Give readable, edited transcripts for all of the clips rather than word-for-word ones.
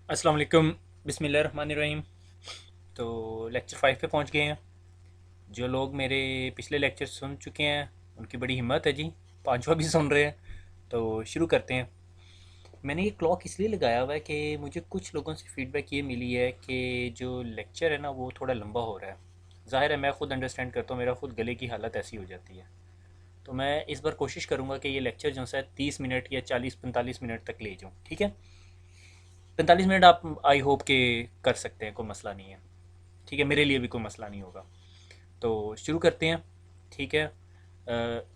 अस्सलाम वालेकुम। बिस्मिल्लाहिर्रहमानिर्रहीम। तो लेक्चर 5 पे पहुंच गए हैं। जो लोग मेरे पिछले लेक्चर सुन चुके हैं उनकी बड़ी हिम्मत है जी, पांचवा भी सुन रहे हैं। तो शुरू करते हैं। मैंने ये क्लॉक इसलिए लगाया हुआ है कि मुझे कुछ लोगों से फीडबैक ये मिली है कि जो लेक्चर है ना वो थोड़ा लंबा हो रहा है। ज़ाहिर है मैं ख़ुद अंडरस्टैंड करता हूँ, मेरा खुद गले की हालत ऐसी हो जाती है। तो मैं इस बार कोशिश करूँगा कि ये लेक्चर जो है 30 मिनट या 40-45 मिनट तक ले जाऊँ, ठीक है। 45 मिनट आप आई होप के कर सकते हैं, कोई मसला नहीं है। ठीक है, मेरे लिए भी कोई मसला नहीं होगा। तो शुरू करते हैं। ठीक है।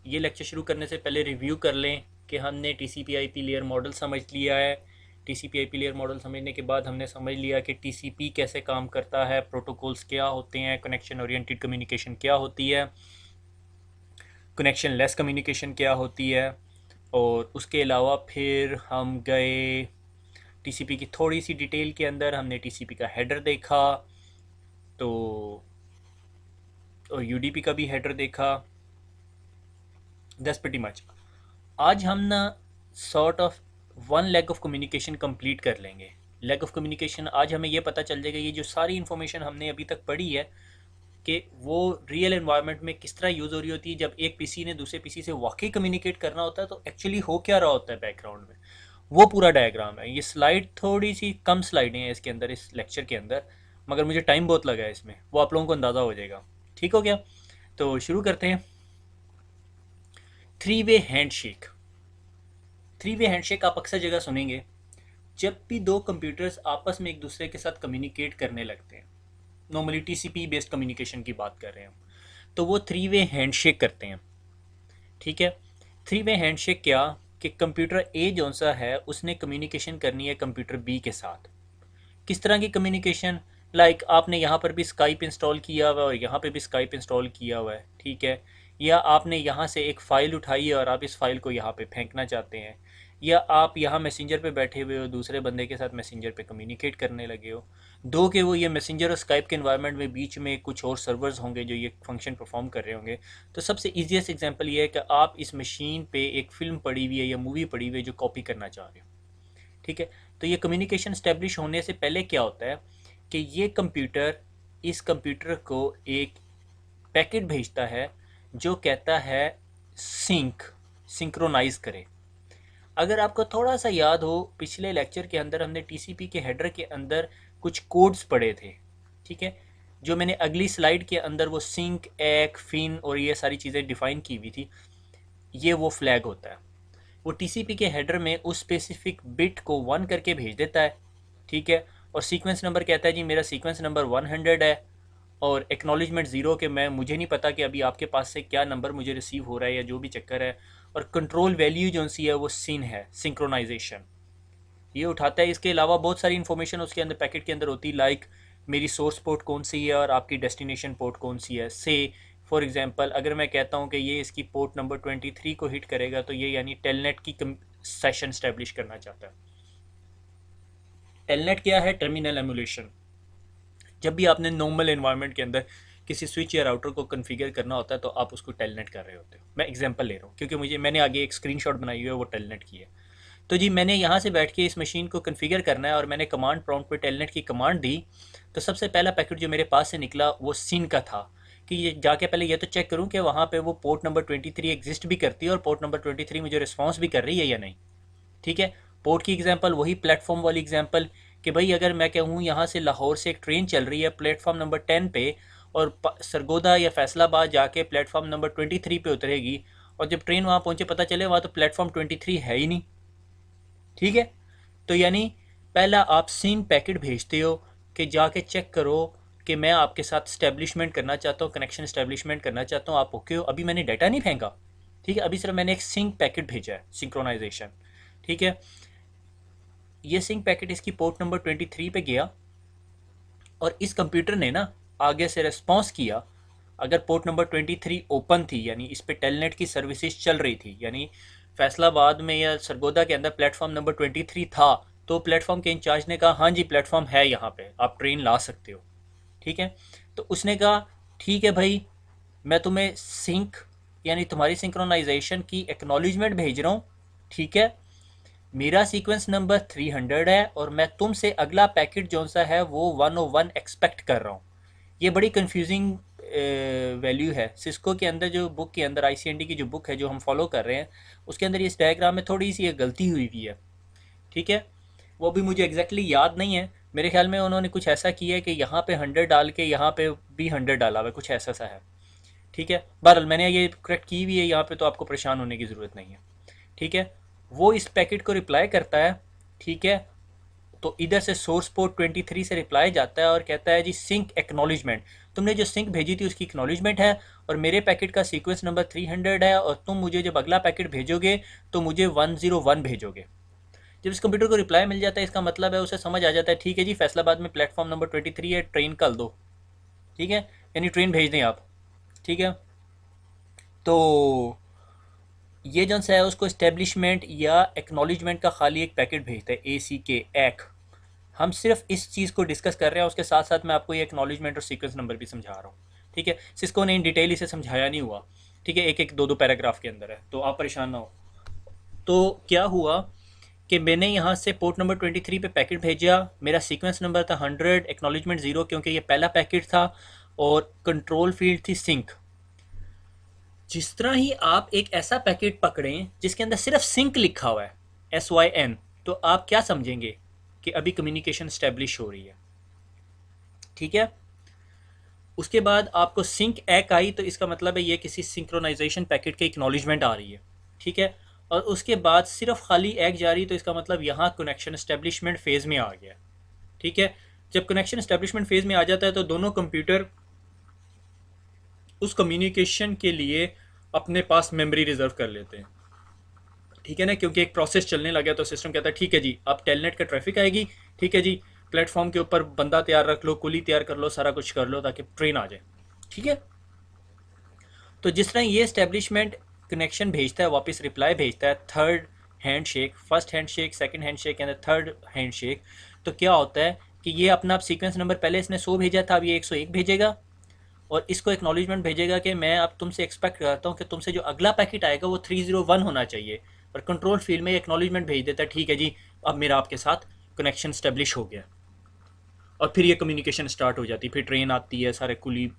ये लेक्चर शुरू करने से पहले रिव्यू कर लें कि हमने T C P I P layer model समझ लिया है। T C P I P layer model समझने के बाद हमने समझ लिया कि टी सी पी कैसे काम करता है, प्रोटोकॉल्स क्या होते हैं, कनेक्शन ओरिएंटेड कम्युनिकेशन क्या होती है, कनेक्शन लेस कम्युनिकेशन क्या होती है। और उसके अलावा फिर हम गए टीसीपी की थोड़ी सी डिटेल के अंदर, हमने टीसीपी का हेडर देखा, तो और यूडीपी का भी हेडर देखा। That's pretty much. आज हम ना sort of one leg of communication complete कर लेंगे। लेग ऑफ कम्युनिकेशन आज हमें ये पता चल जाएगा, ये जो सारी इन्फॉर्मेशन हमने अभी तक पढ़ी है कि वो रियल एनवायरनमेंट में किस तरह यूज़ हो रही होती है। जब एक पीसी ने दूसरे पीसी से वाकई कम्युनिकेट करना होता है तो एक्चुअली हो क्या रहा होता है बैकग्राउंड में, वो पूरा डायग्राम है। ये स्लाइड थोड़ी सी कम स्लाइडें हैं इसके अंदर, इस लेक्चर के अंदर, मगर मुझे टाइम बहुत लगा है इसमें, वो आप लोगों को अंदाज़ा हो जाएगा। ठीक हो गया। तो शुरू करते हैं। Three way handshake. Three way handshake आप अक्सर जगह सुनेंगे जब भी दो कंप्यूटर्स आपस में एक दूसरे के साथ कम्युनिकेट करने लगते हैं। नॉर्मली टीसीपी बेस्ड कम्युनिकेशन की बात कर रहे हैं हम, तो वो थ्री वे हैंडशेक करते हैं। ठीक है। थ्री वे हैंडशेक क्या, कि कंप्यूटर ए जो सा है उसने कम्युनिकेशन करनी है कंप्यूटर बी के साथ। किस तरह की कम्युनिकेशन, लाइक आपने यहाँ पर भी स्काइप इंस्टॉल किया हुआ है और यहाँ पे भी स्काइप इंस्टॉल किया हुआ है, ठीक है। या आपने यहाँ से एक फ़ाइल उठाई है और आप इस फाइल को यहाँ पे फेंकना चाहते हैं, या आप यहाँ मैसेंजर पे बैठे हुए हो, दूसरे बंदे के साथ मैसेंजर पे कम्युनिकेट करने लगे हो। दो के वो ये मैसेंजर और स्काइप के इन्वायरमेंट में बीच में कुछ और सर्वर्स होंगे जो ये फंक्शन परफॉर्म कर रहे होंगे। तो सबसे ईजीएस्ट एग्जांपल ये है कि आप इस मशीन पे एक फ़िल्म पड़ी हुई है या मूवी पड़ी हुई है जो कॉपी करना चाह रहे हो, ठीक है। तो ये कम्युनिकेशन स्टैब्लिश होने से पहले क्या होता है कि ये कंप्यूटर इस कंप्यूटर को एक पैकेट भेजता है जो कहता है सिंक, सिंक्रोनाइज करे। अगर आपको थोड़ा सा याद हो, पिछले लेक्चर के अंदर हमने टीसीपी के हेडर के अंदर कुछ कोड्स पढ़े थे, ठीक है। जो मैंने अगली स्लाइड के अंदर वो सिंक, एक, फिन और ये सारी चीज़ें डिफाइन की हुई थी, ये वो फ्लैग होता है। वो टीसीपी के हेडर में उस स्पेसिफिक बिट को 1 करके भेज देता है, ठीक है। और सीक्वेंस नंबर कहता है जी मेरा सीक्वेंस नंबर 100 है, और एक्नॉलेजमेंट ज़ीरो के मैं मुझे नहीं पता कि अभी आपके पास से क्या नंबर मुझे रिसीव हो रहा है या जो भी चक्कर है। और कंट्रोल वैल्यू जो सी है वो सिन है, सिंक्रोनाइजेशन, ये उठाता है। इसके अलावा बहुत सारी इन्फॉर्मेशन उसके अंदर पैकेट के अंदर होती है, लाइक मेरी सोर्स पोर्ट कौन सी है और आपकी डेस्टिनेशन पोर्ट कौन सी है। से फॉर एग्जांपल अगर मैं कहता हूँ कि ये इसकी पोर्ट नंबर 23 को हिट करेगा, तो ये यानी टेलनेट की सेशन स्टैब्लिश करना चाहता है। टेलनेट क्या है? Terminal emulation. जब भी आपने नॉर्मल एनवायरनमेंट के अंदर किसी स्विच या राउटर को कन्फिगर करना होता है तो आप उसको टेलनेट कर रहे होते हो। मैं एग्जांपल ले रहा हूँ क्योंकि मैंने आगे एक स्क्रीनशॉट बनाई हुई है, वो टेलनेट की है। तो जी मैंने यहाँ से बैठ के इस मशीन को कन्फिगर करना है और मैंने कमांड प्रॉम्प्ट पे टेलनेट की कमांड दी। तो सबसे पहला पैकेट जो मेरे पास से निकला वो सिन का था, कि ये जाके पहले ये तो चेक करूँ कि वहाँ पे वो पोर्ट नंबर 23 एग्जिस्ट भी करती है और पोर्ट नंबर 23 मुझे रिस्पॉन्स भी कर रही है या नहीं, ठीक है। पोर्ट की एग्जांपल वही प्लेटफॉर्म वाली एग्जांपल, कि भाई अगर मैं कहूँ यहाँ से लाहौर से एक ट्रेन चल रही है प्लेटफॉर्म नंबर 10 पे, और सरगोदा या फैसलाबाद जाके प्लेटफॉर्म नंबर 23 पे उतरेगी, और जब ट्रेन वहाँ पहुँचे पता चले वहाँ तो प्लेटफॉर्म 23 है ही नहीं, ठीक है। तो यानी पहला आप सिन पैकेट भेजते हो कि जाके चेक करो कि मैं आपके साथ स्टैब्लिशमेंट करना चाहता हूँ, कनेक्शन स्टैब्लिशमेंट करना चाहता हूँ, आप ओके हो। अभी मैंने डाटा नहीं फेंका, ठीक है, अभी सिर्फ मैंने एक सिंक पैकेट भेजा है, सिंक्रोनाइजेशन, ठीक है। ये सिंक पैकेट इसकी पोर्ट नंबर 23 पे गया और इस कंप्यूटर ने ना आगे से रिस्पॉन्स किया। अगर पोर्ट नंबर 23 ओपन थी यानी इस पे टेलनेट की सर्विसेज चल रही थी, यानी फैसलाबाद में या सरगोदा के अंदर प्लेटफॉर्म नंबर 23 था, तो प्लेटफॉर्म के इंचार्ज ने कहा हाँ जी प्लेटफॉर्म है यहाँ पे, आप ट्रेन ला सकते हो, ठीक है। तो उसने कहा ठीक है भाई, मैं तुम्हें सिंक यानी तुम्हारी सिंक्रोनाइजेशन की एक्नॉलेजमेंट भेज रहा हूँ, ठीक है। मेरा सीक्वेंस नंबर 300 है और मैं तुमसे अगला पैकेट जो सा है वो 101 एक्सपेक्ट कर रहा हूँ। ये बड़ी कंफ्यूजिंग वैल्यू है। सिस्को के अंदर जो बुक के अंदर आईसीएनडी की जो बुक है जो हम फॉलो कर रहे हैं, उसके अंदर इस डायग्राम में थोड़ी सी एक गलती हुई हुई है। ठीक है, वो भी मुझे एग्जैक्टली याद नहीं है। मेरे ख्याल में उन्होंने कुछ ऐसा किया है कि यहाँ पे 100 डाल के यहाँ पे भी 100 डाला हुआ है, कुछ ऐसा सा है। ठीक है, बहरहाल मैंने ये करेक्ट की हुई है यहाँ पे, तो आपको परेशान होने की ज़रूरत नहीं है। ठीक है, वो इस पैकेट को रिप्लाई करता है। ठीक है, तो इधर से सोर्स पोर्ट 23 से रिप्लाई जाता है और कहता है जी सिंक एक्नॉलेजमेंट, तुमने जो सिंक भेजी थी उसकी एक्नॉलेजमेंट है और मेरे पैकेट का सीक्वेंस नंबर 300 है और तुम मुझे जब अगला पैकेट भेजोगे तो मुझे 101 भेजोगे। जब इस कंप्यूटर को रिप्लाई मिल जाता है, इसका मतलब है उसे समझ आ जाता है ठीक है जी फैसलाबाद में प्लेटफॉर्म नंबर 23 है, ट्रेन कल दो। ठीक है, यानी ट्रेन भेज दें आप। ठीक है, तो ये जो है उसको इस्टेब्लिशमेंट या एक्नॉलेजमेंट का खाली एक पैकेट भेजता है, ए सी के एक। हम सिर्फ इस चीज़ को डिस्कस कर रहे हैं, उसके साथ साथ मैं आपको ये एक्नॉलेजमेंट और सीक्वेंस नंबर भी समझा रहा हूँ। ठीक है, सिस्को ने इन डिटेल इसे समझाया नहीं हुआ। ठीक है, एक एक दो दो पैराग्राफ के अंदर है, तो आप परेशान ना हो। तो क्या हुआ कि मैंने यहाँ से पोर्ट नंबर 23 पे पैकेट भेजा, मेरा सीक्वेंस नंबर था 100, एक्नॉलेजमेंट 0 क्योंकि ये पहला पैकेट था, और कंट्रोल फील्ड थी सिंक। जिस तरह ही आप एक ऐसा पैकेट पकड़ें जिसके अंदर सिर्फ सिंक लिखा हुआ है, SYN, तो आप क्या समझेंगे कि अभी कम्युनिकेशन स्टैब्लिश हो रही है। ठीक है, उसके बाद आपको सिंक एक आई तो इसका मतलब है ये किसी सिंक्रोनाइजेशन पैकेट के एक्नॉलेजमेंट आ रही है। ठीक है, और उसके बाद सिर्फ खाली एक जा रही तो इसका मतलब यहाँ कनेक्शन एस्टेब्लिशमेंट फेज़ में आ गया। ठीक है, जब कनेक्शन एस्टेब्लिशमेंट फेज़ में आ जाता है तो दोनों कंप्यूटर उस कम्युनिकेशन के लिए अपने पास मेमोरी रिजर्व कर लेते हैं। ठीक है ना, क्योंकि एक प्रोसेस चलने लगा तो सिस्टम कहता है ठीक है जी अब टेलनेट का ट्रैफिक आएगी, ठीक है जी प्लेटफॉर्म के ऊपर बंदा तैयार रख लो, कुली तैयार कर लो, सारा कुछ कर लो ताकि ट्रेन आ जाए। ठीक है, तो जिस तरह ये इस्टेब्लिशमेंट कनेक्शन भेजता है, वापस रिप्लाई भेजता है, third hand shake, first hand shake, second hand shake and third hand shake, तो क्या होता है कि ये अपना सीक्वेंस नंबर पहले इसने 100 भेजा था, अब ये 101 भेजेगा और इसको एक्नॉलेजमेंट भेजेगा कि मैं अब तुमसे एक्सपेक्ट करता हूँ कि तुमसे जो अगला पैकेट आएगा वो 301 होना चाहिए, और कंट्रोल फील्ड में एक्नॉलेजमेंट भेज देता है ठीक है जी अब मेरा आपके साथ कनेक्शन स्टेब्लिश हो गया। और फिर ये कम्युनिकेशन स्टार्ट हो जाती है, फिर ट्रेन आती है, सारे कुली,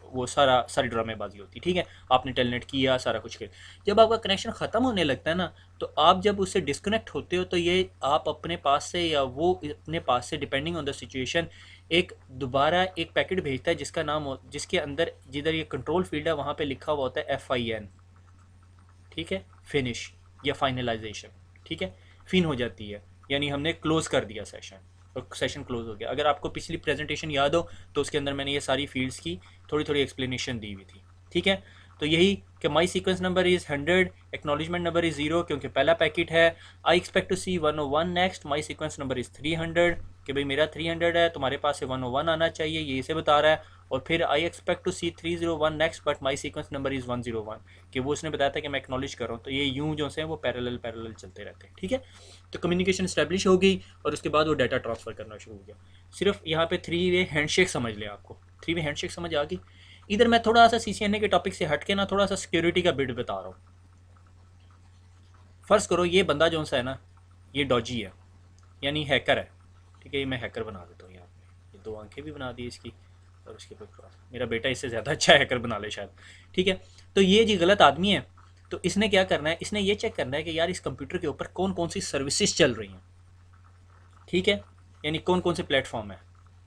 वो सारी ड्रामेबाजी होती है। ठीक है, आपने टेलनेट किया, सारा कुछ किया, जब आपका कनेक्शन ख़त्म होने लगता है ना, तो आप जब उससे डिस्कनेक्ट होते हो तो ये आप अपने पास से या वो अपने पास से डिपेंडिंग ऑन द सिचुएशन एक दोबारा एक पैकेट भेजता है जिसका नाम हो, जिसके अंदर जिधर ये कंट्रोल फील्ड है वहाँ पे लिखा हुआ होता है FIN। ठीक है, फिनिश या फाइनलाइजेशन। ठीक है, फिन हो जाती है, यानी हमने क्लोज कर दिया सेशन और सेशन क्लोज हो गया। अगर आपको पिछली प्रेजेंटेशन याद हो तो उसके अंदर मैंने ये सारी फील्ड्स की थोड़ी थोड़ी एक्सप्लेनेशन दी हुई थी। ठीक है, तो यही कि my sequence number is 100, acknowledgement number is 0 क्योंकि पहला पैकेट है। I expect to see 101 next, my sequence number is 300 कि भाई मेरा 300 है, तुम्हारे पास से 101 आना चाहिए, ये इसे बता रहा है। और फिर I expect to see 301 next but my sequence number is 101, कि वो उसने बताया था कि मैं एक्नॉलेज कर रहा हूँ। तो ये यूँ जो से वो पैरेलल पैरेलल चलते रहते हैं। ठीक है, तो कम्युनिकेशन स्टैब्लिश हो गई और उसके बाद वो डाटा ट्रांसफ़र करना शुरू हो गया। सिर्फ यहाँ पे 3 वे हैंडशेक समझ लें, आपको 3 वे हैंडशेक समझ आ गई। इधर मैं थोड़ा सा CCNA के टॉपिक से हट के ना थोड़ा सा सिक्योरिटी का बिट बता रहा हूँ। फ़र्ज़ करो ये बंदा जो सा है ना, ये डॉजी है, यानी हैकर है। ठीक है, ये मैं हैकर बना देता हूँ यहाँ पे, ये 2 आंखें भी बना दी इसकी, और उसके ऊपर क्रॉस। मेरा बेटा इससे ज़्यादा अच्छा हैकर बना ले शायद। ठीक है, तो ये जी गलत आदमी है। तो इसने क्या करना है, इसने ये चेक करना है कि यार इस कंप्यूटर के ऊपर कौन कौन सी सर्विसेज चल रही हैं। ठीक है, यानी कौन कौन से प्लेटफॉर्म है।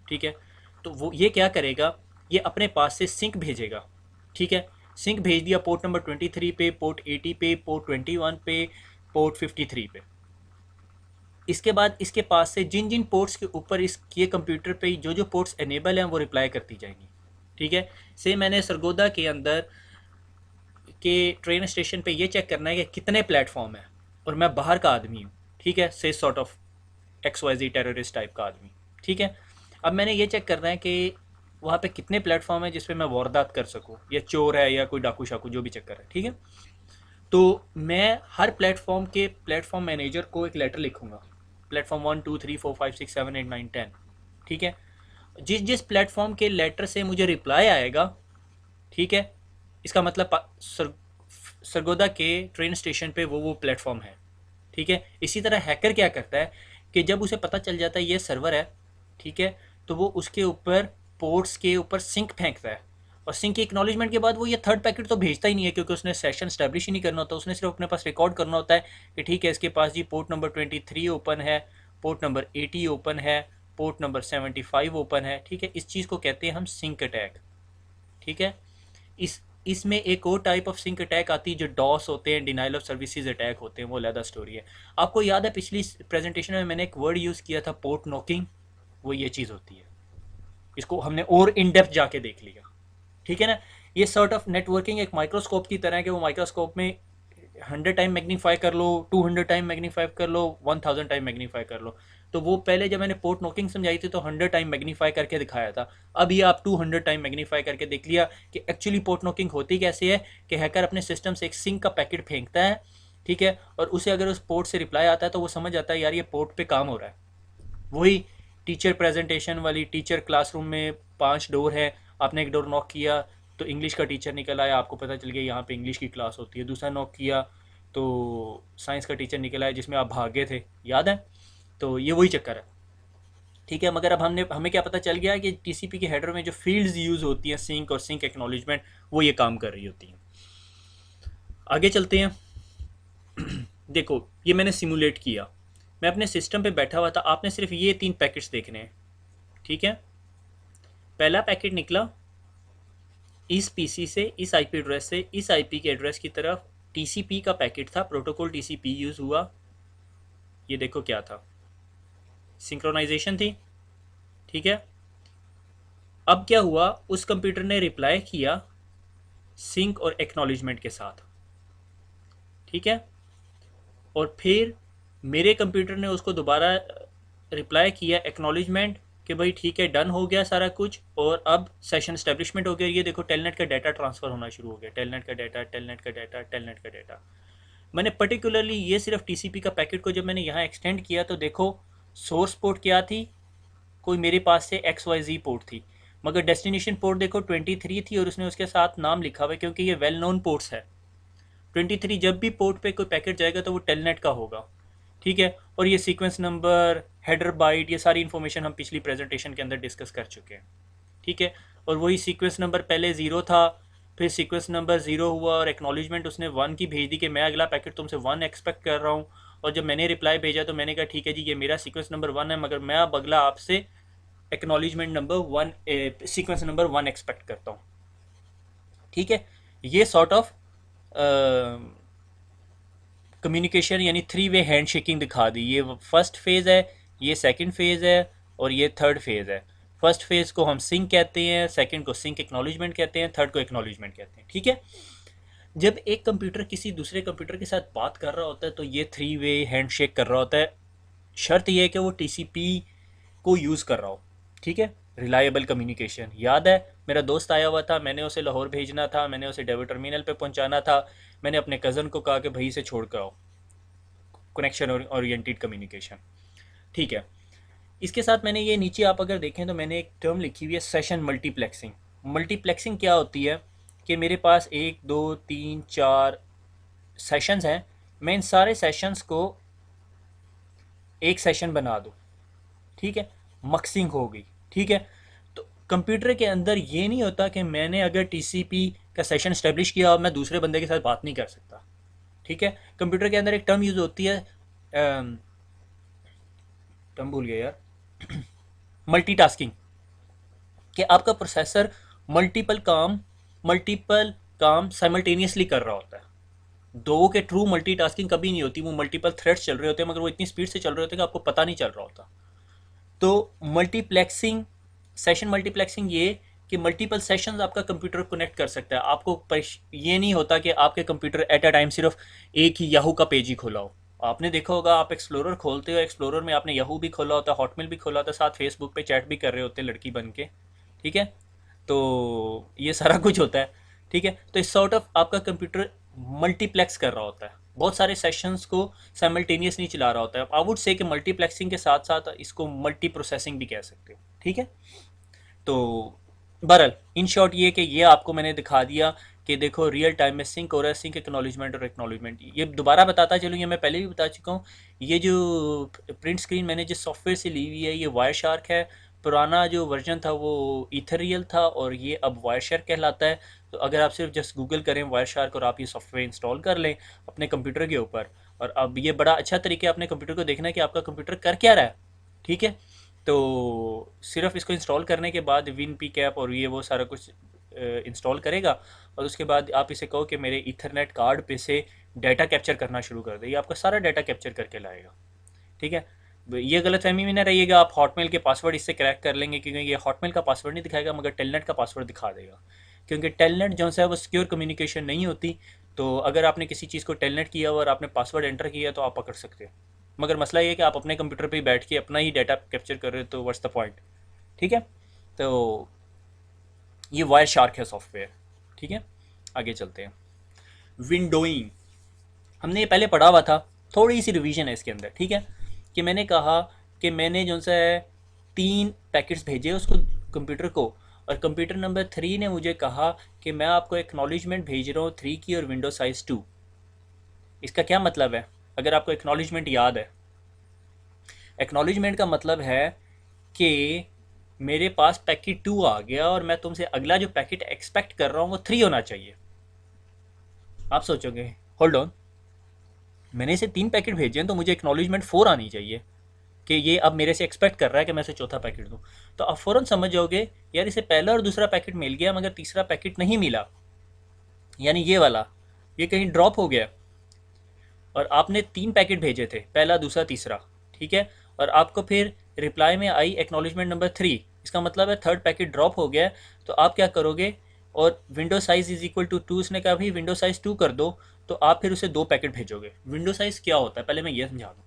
ठीक है, तो वो ये क्या करेगा, ये अपने पास से सिंक भेजेगा। ठीक है, सिंक भेज दिया पोर्ट नंबर 23 पे, पोर्ट 80 पे, पोर्ट 21 पे, पोर्ट 53 पे। इसके बाद इसके पास से जिन जिन पोर्ट्स के ऊपर इसके कंप्यूटर पे जो जो पोर्ट्स एनेबल हैं वो रिप्लाई करती जाएंगी। ठीक है, से मैंने सरगोदा के अंदर के ट्रेन स्टेशन पे ये चेक करना है कि कितने प्लेटफॉर्म है, और मैं बाहर का आदमी हूँ। ठीक है, से sort of XYZ terrorist type का आदमी। ठीक है, अब मैंने ये चेक करना है कि वहाँ पे कितने प्लेटफॉर्म है जिस पे मैं वारदात कर सकूँ, या चोर है या कोई डाकू शाकू जो भी चक्कर है। ठीक है, तो मैं हर प्लेटफॉर्म के प्लेटफॉर्म मैनेजर को एक लेटर लिखूंगा, प्लेटफॉर्म 1 2 3 4 5 6 7 8 9 10। ठीक है, जिस जिस प्लेटफॉर्म के लेटर से मुझे रिप्लाई आएगा, ठीक है, इसका मतलब सरगोदा के ट्रेन स्टेशन पे वो प्लेटफॉर्म है। ठीक है। इसी तरह हैकर क्या करता है कि जब उसे पता चल जाता है ये सर्वर है, ठीक है, तो वो उसके ऊपर पोर्ट्स के ऊपर सिंक फेंकता है, और सिंक की एक्नॉलेजमेंट के बाद वो ये थर्ड पैकेट तो भेजता ही नहीं है, क्योंकि उसने सेशन स्टैब्लिश ही नहीं करना होता, उसने सिर्फ अपने पास रिकॉर्ड करना होता है कि ठीक है इसके पास जी पोर्ट नंबर 23 ओपन है, पोर्ट नंबर 80 ओपन है, पोर्ट नंबर 75 ओपन है, ठीक है। इस चीज़ को कहते हैं हम सिंक अटैक, ठीक है। इस इसमें एक और टाइप ऑफ सिंक अटैक आती है जो डॉस होते हैं, डिनाइल ऑफ सर्विसेज अटैक होते हैं, वो अलग स्टोरी है। आपको याद है पिछली प्रेजेंटेशन में मैंने एक वर्ड यूज़ किया था, पोर्ट नॉकिंग, वो ये चीज़ होती है। इसको हमने और इन डेप्थ जाके देख लिया, ठीक है ना। ये सॉर्ट ऑफ नेटवर्किंग एक माइक्रोस्कोप की तरह है कि वो माइक्रोस्कोप में 100 टाइम मैग्नीफाई कर लो, 200 टाइम मैग्नीफाई कर लो, 1000 टाइम मैग्नीफाई कर लो। तो वो पहले जब मैंने पोर्ट नॉकिंग समझाई थी तो 100 टाइम मैग्नीफाई करके दिखाया था। अब ये आप 200 टाइम मैग्नीफाई करके देख लिया कि एक्चुअली पोर्ट नॉकिंग होती कैसे है, कि हैकर अपने सिस्टम से एक सिंक का पैकेट फेंकता है, ठीक है, और उसे अगर उस पोर्ट से रिप्लाई आता है तो वो समझ आता है यार ये पोर्ट पे काम हो रहा है। वही टीचर प्रेजेंटेशन वाली, टीचर क्लासरूम में 5 डोर है, आपने एक डोर नॉक किया तो इंग्लिश का टीचर निकल आया, आपको पता चल गया यहाँ पे इंग्लिश की क्लास होती है। दूसरा नॉक किया तो साइंस का टीचर निकल आया जिसमें आप भागे थे, याद है। तो ये वही चक्कर है, ठीक है। मगर अब हमें क्या पता चल गया कि टीसीपी के हेडर में जो फील्ड्स यूज़ होती हैं, सिंक और सिंक एक्नॉलेजमेंट, वो ये काम कर रही होती हैं। आगे चलते हैं। देखो ये मैंने सिमुलेट किया, मैं अपने सिस्टम पे बैठा हुआ था, आपने सिर्फ ये 3 पैकेट्स देखने हैं, ठीक है। पहला पैकेट निकला इस पीसी से, इस आईपी एड्रेस से इस आईपी के एड्रेस की तरफ, टीसीपी का पैकेट था, प्रोटोकॉल टीसीपी यूज़ हुआ। ये देखो क्या था, सिंक्रोनाइजेशन थी, ठीक है। अब क्या हुआ, उस कंप्यूटर ने रिप्लाई किया सिंक और एक्नॉलेजमेंट के साथ, ठीक है। और फिर मेरे कंप्यूटर ने उसको दोबारा रिप्लाई किया एक्नॉलेजमेंट कि भाई ठीक है डन हो गया सारा कुछ, और अब सेशन स्टैब्लिशमेंट हो गया। ये देखो टेलनेट का डाटा ट्रांसफ़र होना शुरू हो गया, टेलनेट का डाटा, टेलनेट का डाटा, टेलनेट का डाटा। मैंने पर्टिकुलरली ये सिर्फ टीसीपी का पैकेट को जब मैंने यहाँ एक्सटेंड किया तो देखो सोर्स पोर्ट क्या थी, कोई मेरे पास से XYZ पोर्ट थी, मगर डेस्टिनेशन पोर्ट देखो 23 थी, और उसने उसके साथ नाम लिखा हुआ है क्योंकि ये वेल नोन पोर्ट्स है। 23 जब भी पोर्ट पे कोई पैकेट जाएगा तो वो टेलनेट का होगा, ठीक है। और ये सीक्वेंस नंबर, हेडर बाइट, ये सारी इन्फॉर्मेशन हम पिछली प्रेजेंटेशन के अंदर डिस्कस कर चुके हैं, ठीक है। और वही सीक्वेंस नंबर पहले 0 था, फिर सीक्वेंस नंबर 0 हुआ और एक्नॉलेजमेंट उसने 1 की भेज दी कि मैं अगला पैकेट तुमसे 1 एक्सपेक्ट कर रहा हूँ। और जब मैंने रिप्लाई भेजा तो मैंने कहा ठीक है जी ये मेरा सीक्वेंस नंबर 1 है, मगर मैं अब अगला आपसे acknowledgement number 1, sequence number 1 expect करता हूँ, ठीक है। ये सॉर्ट ऑफ कम्युनिकेशन यानी 3 वे हैंड शेकिंग दिखा दी। ये फर्स्ट फेज़ है, ये सेकंड फेज़ है, और ये थर्ड फेज़ है। फर्स्ट फेज़ को हम सिंक कहते हैं, सेकंड को सिंक एक्नॉलेजमेंट कहते हैं, थर्ड को एक्नॉलेजमेंट कहते हैं, ठीक है। जब एक कंप्यूटर किसी दूसरे कंप्यूटर के साथ बात कर रहा होता है तो ये 3 वे हैंड शेक कर रहा होता है। शर्त यह है कि वो टीसीपी को यूज़ कर रहा हो, ठीक है। Reliable communication. याद है मेरा दोस्त आया हुआ था, मैंने उसे लाहौर भेजना था, मैंने उसे डेवो टर्मिनल पे पहुंचाना था, मैंने अपने कज़न को कहा कि भाई से छोड़ कर आओ। कनेक्शन ओरिएंटेड कम्युनिकेशन, ठीक है। इसके साथ मैंने ये नीचे आप अगर देखें तो मैंने एक टर्म लिखी हुई है सेशन मल्टीप्लेक्सिंग। मल्टीप्लेक्सिंग क्या होती है कि मेरे पास 1 2 3 4 सेशंस हैं, मैं इन सारे सेशंस को एक सेशन बना दूँ, ठीक है, मक्सिंग हो गई, ठीक है। तो कंप्यूटर के अंदर ये नहीं होता कि मैंने अगर टीसीपी का सेशन स्टेब्लिश किया और मैं दूसरे बंदे के साथ बात नहीं कर सकता, ठीक है। कंप्यूटर के अंदर एक टर्म यूज़ होती है, टर्म भूल गया यार, मल्टीटास्किंग, कि आपका प्रोसेसर मल्टीपल काम साइमल्टेनियसली कर रहा होता है। दो के ट्रू मल्टीटास्किंग कभी नहीं होती, वो मल्टीपल थ्रेड्स चल रहे होते हैं मगर वो इतनी स्पीड से चल रहे होते हैं कि आपको पता नहीं चल रहा होता। तो मल्टीप्लेक्सिंग, सेशन मल्टीप्लेक्सिंग ये कि मल्टीपल सेशंस आपका कंप्यूटर कनेक्ट कर सकता है। आपको ये नहीं होता कि आपके कंप्यूटर एट अ टाइम सिर्फ एक ही याहू का पेज ही खोला हो। आपने देखा होगा आप एक्सप्लोरर खोलते हो, एक्सप्लोरर में आपने याहू भी खोला होता है, हॉटमेल भी खोला होता है, साथ फेसबुक पे चैट भी कर रहे होते हैं लड़की बन के, ठीक है। तो ये सारा कुछ होता है, ठीक है। तो इस सॉर्ट ऑफ आपका कंप्यूटर मल्टीप्लेक्स कर रहा होता है, बहुत सारे सेशंस को साइमल्टेनियस नहीं चला रहा होता है। आई वुड से कि मल्टीप्लेक्सिंग के साथ साथ इसको मल्टी प्रोसेसिंग भी कह सकते हो, ठीक है। तो बहरहाल इन शॉर्ट ये कि ये आपको मैंने दिखा दिया कि देखो रियल टाइम में सिंक हो रहा है, सिंक एक्नॉलेजमेंट और एक्नॉलेजमेंट। ये दोबारा बताता चलूँ, ये मैं पहले भी बता चुका हूँ। ये जो प्रिंट स्क्रीन मैंने जिस सॉफ्टवेयर से ली हुई है ये वायर शार्क है। पुराना जो वर्जन था वो ईथरियल था और ये अब वायर शार्क कहलाता है। तो अगर आप सिर्फ जस्ट गूगल करें वायर शार्क और आप ये सॉफ्टवेयर इंस्टॉल कर लें अपने कंप्यूटर के ऊपर, और अब ये बड़ा अच्छा तरीका है अपने कंप्यूटर को देखना कि आपका कंप्यूटर कर क्या रहा है। ठीक है, तो सिर्फ इसको इंस्टॉल करने के बाद विन पी कैप और ये वो सारा कुछ इंस्टॉल करेगा, और उसके बाद आप इसे कहो कि मेरे ईथरनेट कार्ड पे से डाटा कैप्चर करना शुरू कर दे, ये आपका सारा डाटा कैप्चर करके लाएगा। ठीक है, ये गलतफहमी में ना रहिएगा आप हॉटमेल के पासवर्ड इससे क्रैक कर लेंगे, क्योंकि ये हॉटमेल का पासवर्ड नहीं दिखाएगा मगर टेलनेट का पासवर्ड दिखा देगा। क्योंकि टेलनेट जो है वो सिक्योर कम्युनिकेशन नहीं होती, तो अगर आपने किसी चीज़ को टेलनेट किया और आपने पासवर्ड एंटर किया तो आप पकड़ सकते हो। मगर मसला ये है कि आप अपने कंप्यूटर पे ही बैठ के अपना ही डाटा कैप्चर कर रहे हो, तो व्हाट्स द पॉइंट। ठीक है, तो ये वायर शार्क है सॉफ्टवेयर। ठीक है, आगे चलते हैं। विंडोइंग हमने ये पहले पढ़ा हुआ था, थोड़ी सी रिवीजन है इसके अंदर। ठीक है, कि मैंने कहा कि मैंने जो है 3 पैकेट्स भेजे उसको कंप्यूटर को, और कंप्यूटर नंबर 3 ने मुझे कहा कि मैं आपको एक्नॉलेजमेंट भेज रहा हूँ 3 की और विंडो साइज़ 2। इसका क्या मतलब है, अगर आपको एक्नॉलेजमेंट याद है, एक्नॉलेजमेंट का मतलब है कि मेरे पास पैकेट 2 आ गया और मैं तुमसे अगला जो पैकेट एक्सपेक्ट कर रहा हूँ वो 3 होना चाहिए। आप सोचोगे होल्ड ऑन, मैंने इसे 3 पैकेट भेजे हैं तो मुझे एक्नॉलेजमेंट 4 आनी चाहिए कि ये अब मेरे से एक्सपेक्ट कर रहा है कि मैं इसे चौथा पैकेट दूँ। तो आप फ़ौरन समझ जाओगे यार इसे पहला और दूसरा पैकेट मिल गया मगर तीसरा पैकेट नहीं मिला, यानी ये वाला ये कहीं ड्रॉप हो गया। और आपने 3 पैकेट भेजे थे, पहला दूसरा तीसरा। ठीक है, और आपको फिर रिप्लाई में आई एक्नॉलेजमेंट नंबर 3, इसका मतलब है थर्ड पैकेट ड्रॉप हो गया। तो आप क्या करोगे, और window size is equal to 2, उसने कहा भाई विंडो साइज़ 2 कर दो, तो आप फिर उसे 2 पैकेट भेजोगे। विंडो साइज़ क्या होता है पहले मैं ये समझा दूँ।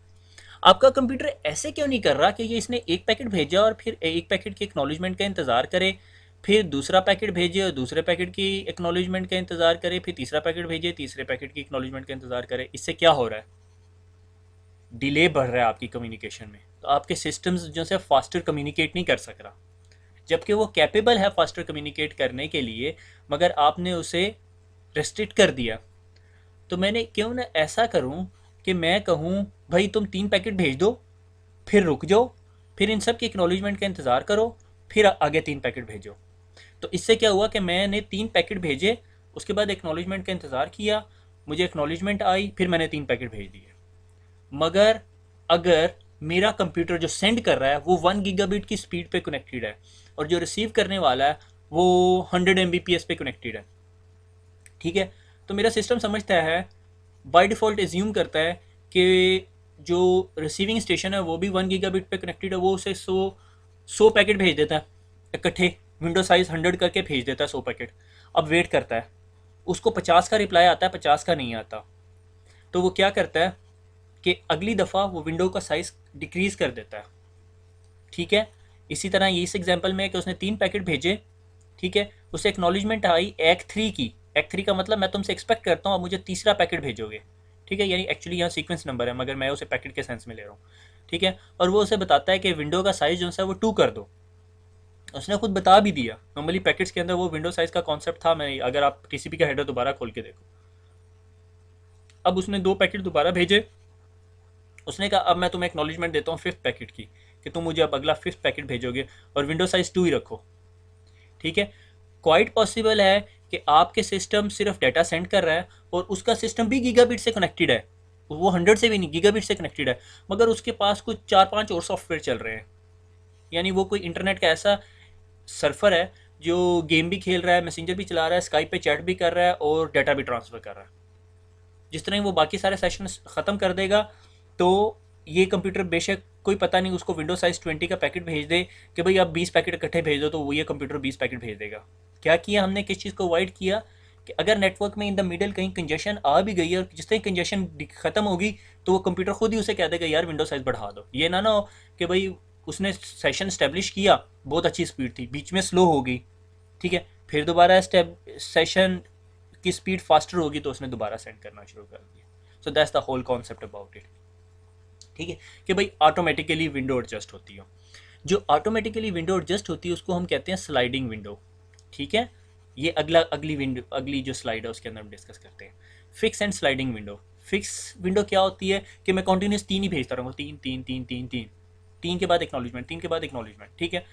आपका कंप्यूटर ऐसे क्यों नहीं कर रहा कि ये इसने एक पैकेट भेजा और फिर एक पैकेट के एक्नॉलेजमेंट का इंतज़ार करे, फिर दूसरा पैकेट भेजे और दूसरे पैकेट की एक्नॉलेजमेंट का इंतज़ार करे, फिर तीसरा पैकेट भेजे तीसरे पैकेट की एक्नॉलेजमेंट का इंतज़ार करे। इससे क्या हो रहा है, डिले बढ़ रहा है आपकी कम्युनिकेशन में। तो आपके सिस्टम्स जो से फास्टर कम्युनिकेट नहीं कर सक रहा, जबकि वो कैपेबल है फास्टर कम्युनिकेट करने के लिए, मगर आपने उसे रेस्ट्रिक्ट कर दिया। तो मैंने क्यों ना ऐसा करूं कि मैं कहूं भाई तुम 3 पैकेट भेज दो, फिर रुक जाओ, फिर इन सब की एक्नॉलेजमेंट का इंतज़ार करो, फिर आगे 3 पैकेट भेजो। तो इससे क्या हुआ कि मैंने 3 पैकेट भेजे, उसके बाद एक्नॉलेजमेंट का इंतज़ार किया, मुझे एक्नॉलेजमेंट आई, फिर मैंने 3 पैकेट भेज दिए। मगर अगर मेरा कंप्यूटर जो सेंड कर रहा है वो 1 गीगाबिट की स्पीड पे कनेक्टेड है और जो रिसीव करने वाला है वो 100 एमबीपीएस पे कनेक्टेड है, ठीक है, तो मेरा सिस्टम समझता है, बाय डिफ़ॉल्ट एज्यूम करता है कि जो रिसीविंग स्टेशन है वो भी 1 गीगाबिट पे कनेक्टेड है, वो उसे 100 पैकेट भेज देता है इकट्ठे, विंडो साइज़ 100 करके भेज देता है 100 पैकेट। अब वेट करता है, उसको 50 का रिप्लाई आता है, 50 का नहीं आता। तो वो क्या करता है कि अगली दफ़ा वो विंडो का साइज़ डिक्रीज़ कर देता है। ठीक है, इसी तरह ये इस एग्जांपल में है कि उसने 3 पैकेट भेजे। ठीक है, उसे एक्नॉलेजमेंट आई एक्ट 3 की। एक्ट 3 का मतलब मैं तुमसे एक्सपेक्ट करता हूँ आप मुझे तीसरा पैकेट भेजोगे। ठीक है, यानी एक्चुअली यहाँ सीक्वेंस नंबर है मगर मैं उसे पैकेट के सेंस में ले रहा हूँ। ठीक है, और वो उसे बताता है कि विंडो का साइज़ जो है वो 2 कर दो। उसने खुद बता भी दिया, नॉर्मली पैकेट्स के अंदर वो विंडो साइज़ का कॉन्सेप्ट था। मैं अगर आप टीसीपी का हेडर दोबारा खोल के देखो, अब उसने 2 पैकेट दोबारा भेजे। उसने कहा अब मैं तुम्हें एक्नॉलेजमेंट देता हूँ 5th पैकेट की कि तुम मुझे अब अगला 5th पैकेट भेजोगे और विंडो साइज़ 2 ही रखो। ठीक है, क्वाइट पॉसिबल है कि आपके सिस्टम सिर्फ डाटा सेंड कर रहा है और उसका सिस्टम भी गीगाबिट से कनेक्टेड है, वो 100 से भी नहीं गीगाबिट से कनेक्टेड है, मगर उसके पास कुछ 4-5 और सॉफ्टवेयर चल रहे हैं। यानी वो कोई इंटरनेट का ऐसा सर्फर है जो गेम भी खेल रहा है, मैसेंजर भी चला रहा है, स्काइप पे चैट भी कर रहा है और डाटा भी ट्रांसफ़र कर रहा है। जिस तरह वो बाकी सारे सेशन ख़त्म कर देगा तो ये कंप्यूटर बेशक कोई पता नहीं उसको विंडो साइज़ 20 का पैकेट भेज दे कि भाई आप 20 पैकेट इकट्ठे भेज दो, तो वो ये कंप्यूटर 20 पैकेट भेज देगा। क्या किया हमने, किस चीज़ को अवॉइड किया कि अगर नेटवर्क में इन द मिडल कहीं कंजेशन आ भी गई है और जिस तरह कंजेशन ख़त्म होगी तो वो कंप्यूटर खुद ही उसे कह देगा यार विंडो साइज़ बढ़ा दो। ये ना हो कि भाई उसने सेशन स्टैब्लिश किया, बहुत अच्छी स्पीड थी, बीच में स्लो हो गई। ठीक है, फिर दोबारा सेशन की स्पीड फास्टर होगी तो उसने दोबारा सेंड करना शुरू कर दिया। So that's the whole concept about it. ठीक है, कि भाई ऑटोमेटिकली विंडो एडजस्ट होती हो। जो ऑटोमेटिकली विंडो एडजस्ट होती है उसको हम कहते हैं स्लाइडिंग विंडो। ठीक है, ये अगली जो स्लाइड है उसके अंदर हम डिस्कस करते हैं। Fix and sliding window. Fix window क्या होती है कि मैं कंटिन्यूस तीन ही भेजता रहूँगा, तीन तीन तीन तीन तीन, तीन के बाद एक्नॉलेजमेंट, तीन के बाद एक्नॉलेजमेंट, ठीक है।